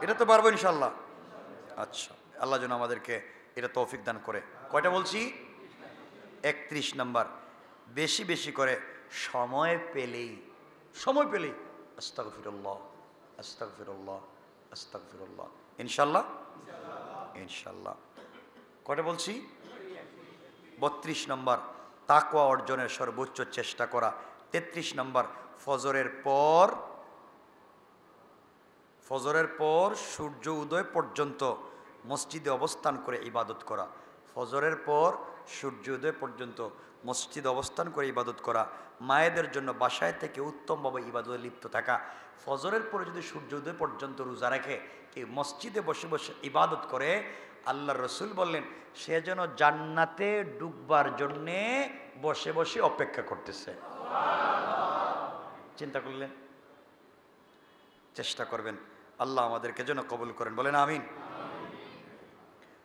Speaker 1: এটা তো পারবো ইনশাল্লাহ। আচ্ছা, আল্লাহ যেন আমাদেরকে এটা তৌফিক দান করে। কয়টা বলছি? 31 নম্বর, বেশি বেশি করে সময় পেলেই আস্তাগফিরুল্লাহ আস্তাগফিরুল্লাহ আস্তাগফিরুল্লাহ, ইনশাল্লাহ ইনশাল্লাহ। কয়টা বলছি? 32 নম্বর, তাকওয়া অর্জনের সর্বোচ্চ চেষ্টা করা। 33 নম্বর, ফজরের পর সূর্য উদয় পর্যন্ত মসজিদে অবস্থান করে ইবাদত করা। ফজরের পর সূর্য উদয় পর্যন্ত মসজিদে অবস্থান করে ইবাদত করা। মায়েদের জন্য বাসায় থেকে উত্তমভাবে ইবাদতে লিপ্ত থাকা। ফজরের পরে যদি সূর্য উদয় পর্যন্ত রোজা রাখে, কি মসজিদে বসে বসে ইবাদত করে, আল্লাহর রসুল বললেন সে যেন জান্নাতে ডুববার জন্যে বসে বসে অপেক্ষা করতেছে। চিন্তা করলেন? চেষ্টা করবেন, আল্লাহ আমাদেরকে যেন কবুল করেন, বলেন আমিন।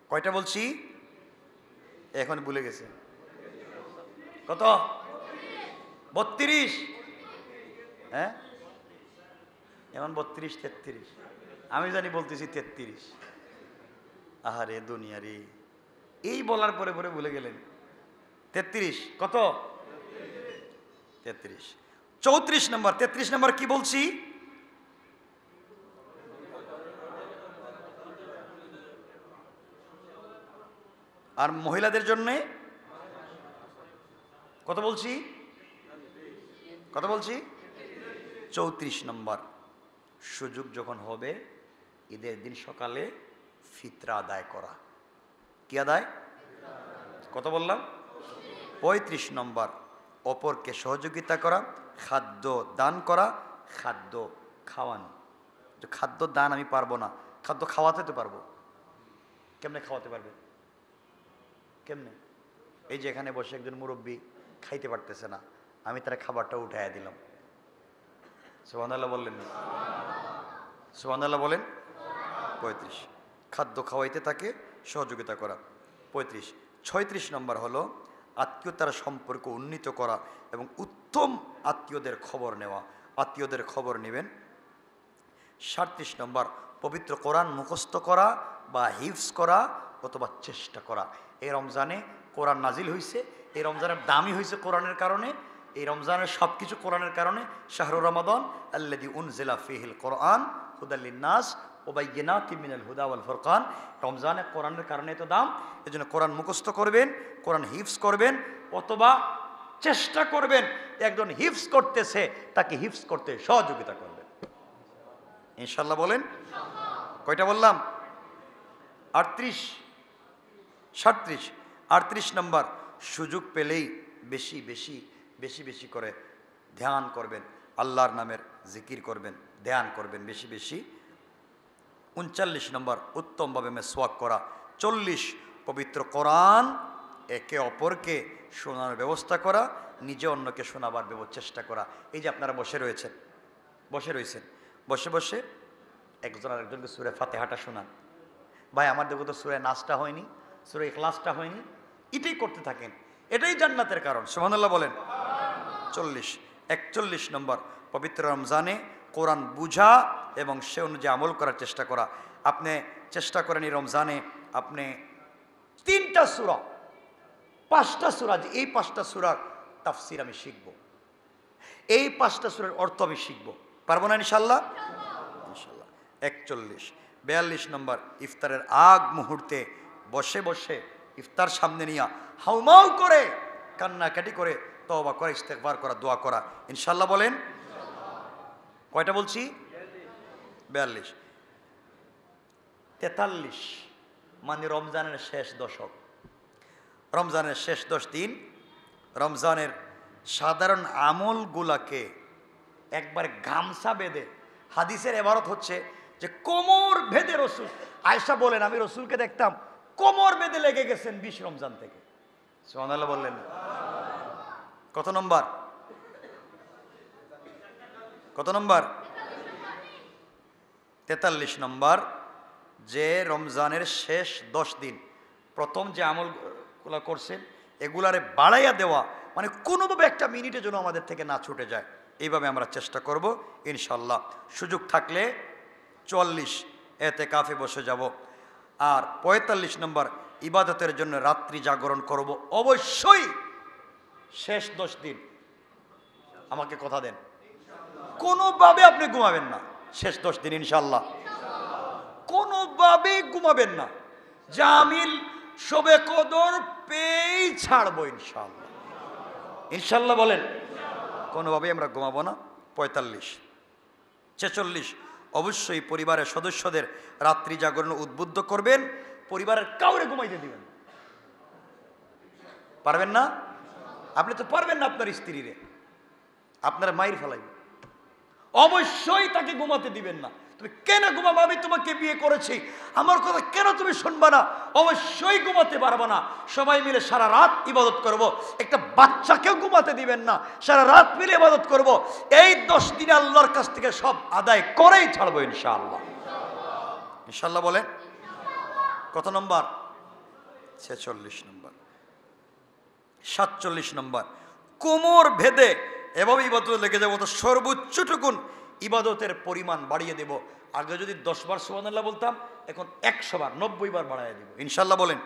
Speaker 1: কয়টা বলছি? এখন ভুলে গেছে। কত? 32। হ্যাঁ, এখন 32, 33, আমি জানি বলতেছি 33। আহারে দুনিয়া রে, এই বলার পরে পরে ভুলে গেলেন। 33 কত? 33। 34 নম্বর, 33 নম্বর কি বলছি? আর মহিলাদের জন্য কত বলছি? 34 নম্বর, সুযোগ যখন হবে ঈদের দিন সকালে ফিতরা আদায় করা। কি আদায়? কত বললাম? 35 নম্বর, অপরকে সহযোগিতা করা, খাদ্য দান করা, খাদ্য খাওয়ানো। খাদ্য দান আমি পারবো না, খাদ্য খাওয়াতে তো পারবো। কেমনে খাওয়াতে পারবে? কেমনে? এই যে এখানে বসে একজন মুরব্বী খাইতে পারতেছে না, আমি তার খাবারটা উঠাইয়া দিলাম। সুবহানাল্লাহ বললেন না? সুবহানাল্লাহ বলেন। 35, খাদ্য খাওয়াইতে তাকে সহযোগিতা করা। 35। 36 নম্বর হলো আত্মীয়তার সম্পর্ক উন্নীত করা এবং উত্তম আত্মীয়দের খবর নেওয়া। আত্মীয়দের খবর নেবেন। 37 নম্বর, পবিত্র কোরআন মুখস্থ করা বা হিফজ করা অথবা চেষ্টা করা। এই রমজানে কোরআন নাজিল হয়েছে, এই রমজানের দামই হয়েছে কোরআনের কারণে, এই রমজানের সব কিছু কোরআনের কারণে। শাহরুর রমাদান আল্লাযী উনজিলা ফীহিল কোরআন হুদাল লিন্নাস ওয়া বাইয়িনাতিম মিনাল হুদা ওয়াল ফুরকান। রমজানে কোরআনের কারণে তো দাম, এজন্য কোরআন মুখস্থ করবেন, কোরআন হিফজ করবেন অথবা চেষ্টা করবেন। একজন হিফজ করতেছে তাকে হিফজ করতে সহযোগিতা করবেন, ইনশাআল্লাহ বলেন। কয়টা বললাম? 38, 37, 38 নম্বর, সুযোগ পেলেই বেশি বেশি করে ধ্যান করবেন, আল্লাহর নামের জিকির করবেন, ধ্যান করবেন বেশি বেশি। 39 নম্বর, উত্তমভাবে মেসওয়াক করা। 40, পবিত্র কোরআন একে অপরকে শোনানোর ব্যবস্থা করা, নিজে অন্যকে শোনাবার চেষ্টা করা। এই যে আপনারা বসে রয়েছেন, বসে বসে একজন আরেকজনকে সূরা ফাতিহাটা শোনান। ভাই আমার দেখো তো সূরা নাসটা হয়নি, সূরা ইখলাসটা হয়নি, এটাই করতে থাকেন, এটাই জান্নাতের কারণ। সুবহানাল্লাহ বলেন। 41 নম্বর, পবিত্র রমজানে কোরআন বুঝা এবং সে অনুযায়ী আমল করার চেষ্টা করা। আপনি চেষ্টা করেন এই রমজানে আপনি 3টা সূরা, 5টা সূরা, যে এই 5টা সূরার তাফসীর আমি শিখব, এই 5টা সূরার অর্থ আমি শিখব, পারবো না ইনশাআল্লাহ? ইনশাআল্লাহ। 41, 42 নম্বর, ইফতারের আগ মুহূর্তে বসে বসে ইফতার সামনে নিয়ে হাউমাউ করে কান্নাকাটি করে তওবা করা, ইস্তেগফার করা, দোয়া করা। ইনশাল্লাহ বলেন। কয়টা বলছি? 42। 43 মানে রমজানের শেষ দশক, রমজানের শেষ 10 দিন, রমজানের সাধারণ আমলগুলাকে একবার গামছা বেঁধে, হাদিসের এবারত হচ্ছে যে কোমর বেঁধে রসুল, আয়েশা বলেন আমি রসুলকে দেখতাম কোমর বেঁধে লেগে গেছেন 20 রমজান থেকে। সুবহানাল্লাহ বললেন। কত নম্বর? কত নম্বর? 43 নম্বর, যে রমজানের শেষ 10 দিন প্রথম যে আমলগুলো করছেন এগুলারে বাড়াইয়া দেওয়া, মানে কোনোভাবে একটা মিনিটে যেন আমাদের থেকে না ছুটে যায়, এইভাবে আমরা চেষ্টা করব ইনশাল্লাহ। সুযোগ থাকলে 44 এতেকাফে বসে যাব। আর 45 নম্বর, ইবাদতের জন্য রাত্রি জাগরণ করব অবশ্যই শেষ 10 দিন। আমাকে কথা দেন, কোনোভাবে আপনি ঘুমাবেন না শেষ 10 দিন ইনশাল্লাহ, কোনোভাবে ঘুমাবেন না। জামিল শবে কদর পেয়েই ছাড়বো ইনশাল্লাহ। ইনশাল্লাহ বলেন। কোনোভাবেই আমরা ঘুমাবো না। 45। 46, অবশ্যই পরিবারের সদস্যদের রাত্রি জাগরণ উদ্বুদ্ধ করবেন, পরিবারের কাউরে ঘুমাইতে দিবেন। পারবেন না? আপনি তো পারবেন না আপনার স্ত্রীরে, আপনার মায়ের ফেলাইবেন, অবশ্যই তাকে ঘুমাতে দিবেন না। তুমি কেন ঘুমাবো? আমি তোমাকে বিয়ে করেছি, আমার কথা কেন তুমি শুনবা না? অবশ্যই ঘুমাতে পারবো না। সবাই মিলে সারা রাত ইবাদত করব। একটা বাচ্চাকেও ঘুমাতে দিবেন না, সারা রাত মিলে ইবাদত করব। এই 10 দিনে আল্লাহর কাছ থেকে সব আদায় করেই ছাড়বো ইনশাআল্লাহ। ইনশাআল্লাহ বলেন। কত নম্বর? 46 নম্বর। 47 নম্বর, কোমর ভেদে এভাবে ইবাদতে লেগে যাবো, তো সর্বোচ্চটুকুন ইবাদতের পরিমাণ বাড়িয়ে দেব। আগে যদি 10 বার সুবহানাল্লাহ বলতাম, এখন 100 বার 90 বার বাড়াইয়া দেব ইনশাল্লাহ বলেন।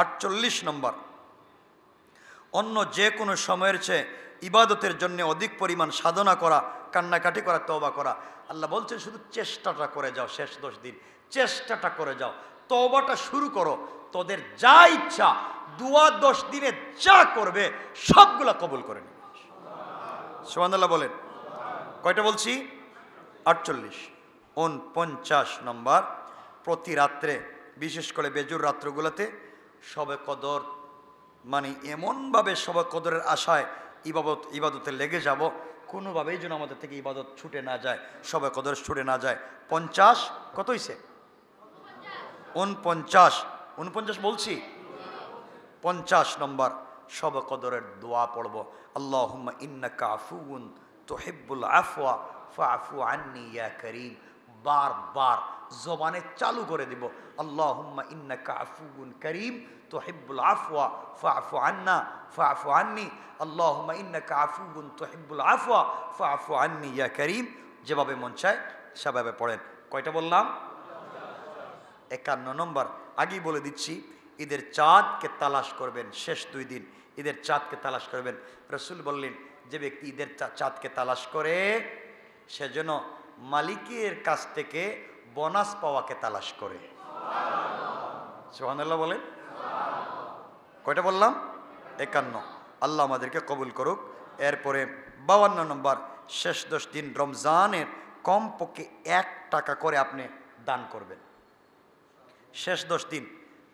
Speaker 1: 48 নম্বর, অন্য যে কোনো সময়ের চেয়ে ইবাদতের জন্য অধিক পরিমাণ সাধনা করা, কান্নাকাটি করা, তওবা করা। আল্লাহ বলছেন শুধু চেষ্টাটা করে যাও, শেষ 10 দিন চেষ্টাটা করে যাও, তওবাটা শুরু করো, তোদের যা ইচ্ছা দুয়া 10 দিনে যা করবে সবগুলা কবুল করে নেবে। সুবহানাল্লাহ বলেন। কয়টা বলছি? 48। 49 নম্বর, প্রতি রাত্রে বিশেষ করে বেজুর রাত্রগুলোতে শবে কদর, মানে এমনভাবে শবে কদরের আশায় ইবাদতে লেগে যাব, কোনোভাবেই যেন আমাদের থেকে ইবাদত ছুটে না যায়, শবে কদর ছুটে না যায়। 50 কত হইছে? 49 বলছি। 50 নম্বর, শবে কদরের দোয়া পড়ব। আল্লাহুম্মা ইন্নাকা আফুউন তুহিব্বুল আফওয়া ফাআফু আন্নী ইয়া কারীম। বারবার জবানে চালু করে দিব, আল্লাহুম্মা ইন্নাকা আফুউন কারীম তুহিব্বুল আফওয়া ফাআফু আন্না ফাআফু আন্নী, আল্লাহুম্মা ইন্নাকা আফুউন তুহিব্বুল আফওয়া ফাআফু আন্নী ইয়া কারীম। যেভাবে মন চায় সেভাবে পড়েন। কয়টা বললাম? 51 নম্বর, আগেই বলে দিচ্ছি, ঈদের চাঁদকে তালাশ করবেন শেষ 2 দিন, ঈদের চাঁদকে তালাশ করবেন। রসুল বললেন যে ব্যক্তি ঈদের চাঁদকে তালাশ করে সে যেন মালিকের কাছ থেকে বোনাস পাওয়াকে তালাশ করে। সুবহানাল্লাহ বলেন। কয়টা বললাম? 51। আল্লাহ আমাদেরকে কবুল করুক। এরপরে 52 নম্বর, শেষ 10 দিন রমজানের কমপক্ষে 1 টাকা করে আপনি দান করবেন। শেষ 10 দিন,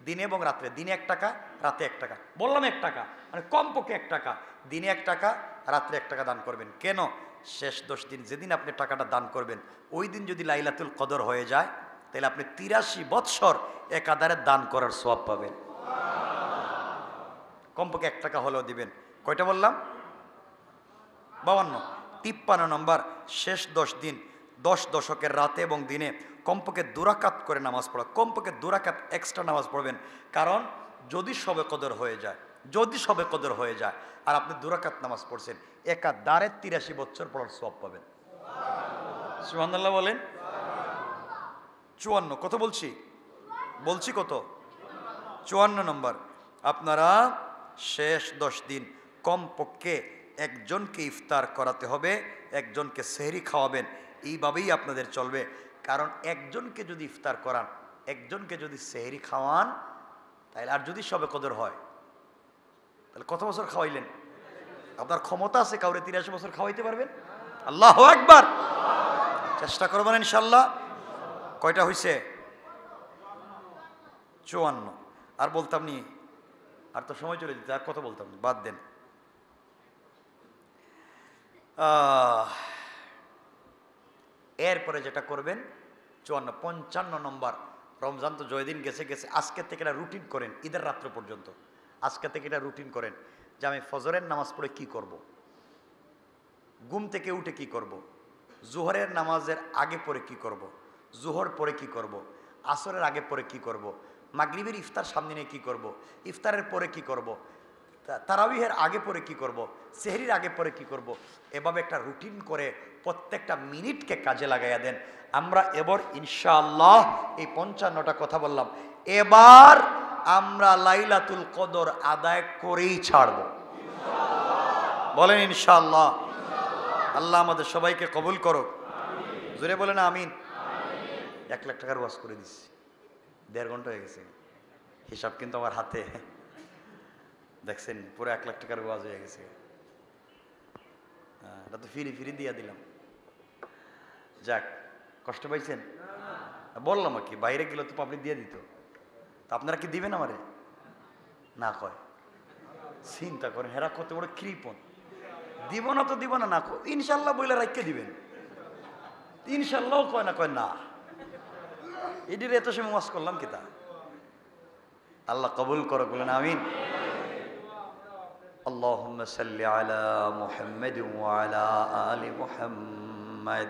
Speaker 1: দিনে এবং রাত্রে, দিনে 1 টাকা, রাতে 1 টাকা। বললাম 1 টাকা, মানে কমপক্ষে 1 টাকা, দিনে 1 টাকা, রাত্রে 1 টাকা দান করবেন। কেন? শেষ 10 দিন যেদিন আপনি টাকাটা দান করবেন, ওই দিন যদি লাইলাতুল কদর হয়ে যায়, তাহলে আপনি 83 বৎসর একাধারে দান করার সওয়াব পাবেন। কমপক্ষে 1 টাকা হলেও দিবেন। কয়টা বললাম? 52। 53 নম্বর, শেষ 10 দিন 10 দশকের রাতে এবং দিনে কমপক্ষে 2 রাকাত করে নামাজ পড়া, কমপক্ষে 2 রাকাত এক্সট্রা নামাজ পড়বেন। কারণ যদি শবে কদর হয়ে যায়, যদি শবে কদর হয়ে যায় আর আপনি 2 রাকাত নামাজ পড়ছেন, একাধারে 83 বছর পড়ার সওয়াব পাবেন। সুবহানাল্লাহ বলেন। 54। কত বলছি? কত? 54 নম্বর, আপনারা শেষ 10 দিন কমপক্ষে একজনকে ইফতার করাতে হবে, একজনকে সেহরি খাওয়াবেন। এইভাবেই আপনাদের চলবে। কারণ একজনকে যদি ইফতার করান, একজনকে যদি সেহরি খাওয়ান, তাহলে আর যদি সবে কদর হয় তাহলে কত বছর খাওয়াইলেন? আপনার ক্ষমতা আছে কাউরে 83 বছর খাওয়াইতে পারবেন? আল্লাহু আকবার। চেষ্টা করবেন ইনশাআল্লাহ। কয়টা হইছে? 54। আর বলতাম নি, আর তো সময় চলে যেত, আর কত বলতাম, বাদ দেন। এরপরে যেটা করবেন 54, 55 নম্বর, রমজান তো জয়দিন গেছে গেছে, আজকে থেকে এটা রুটিন করেন ঈদের রাত্র পর্যন্ত। আজকে থেকে এটা রুটিন করেন যে আমি ফজরের নামাজ পড়ে কি করব, ঘুম থেকে উঠে কি করব, জোহরের নামাজের আগে পরে কি করব, জোহর পরে কি করব, আসরের আগে পরে কি করব, মাগরিবের ইফতার সামনে নিয়ে কি করব, ইফতারের পরে কি করব, তারাবিহের আগে পরে কি করব, সেহরির আগে পরে কি করব। এভাবে একটা রুটিন করে প্রত্যেকটা মিনিটকে কাজে লাগাইয়া দেন। আমরা এবার ইনশাআল্লাহ এই 55টা কথা বললাম, এবার আমরা লাইলাতুল কদর আদায় করেই ছাড়ব। বলেন ইনশাআল্লাহ। আল্লাহ আমাদের সবাইকে কবুল করো। জোরে বলেন আমিন। 1 লাখ টাকার ওয়াজ করে দিচ্ছি, 1.5 ঘন্টা হয়ে গেছে, হিসাব কিন্তু আমার হাতে। দেখছেন পুরো 1 লাখ টাকার ওয়াজ হয়ে গেছে। এটা তো ফিরি ফিরি দিয়ে দিলাম। যাক, কষ্ট পাইছেন? বললাম আর কি, বাইরে গেলে তো পাবলিক দিয়ে দিত। তা আপনারা কি দিবেন আমারে? না কয়, চিন্তা করেন হেরা কত বড় কৃপণ। দিব না তো দিব না, না ইনশাল্লাহ বইলে রাখতে দিবেন। ইনশাল্লাহ কয় না, কয় না। এটির এত সময় ওয়াজ করলাম কি তা? আল্লাহ কবুল করো, বলেন আমিন। اللهم صل على محمد وعلى آل محمد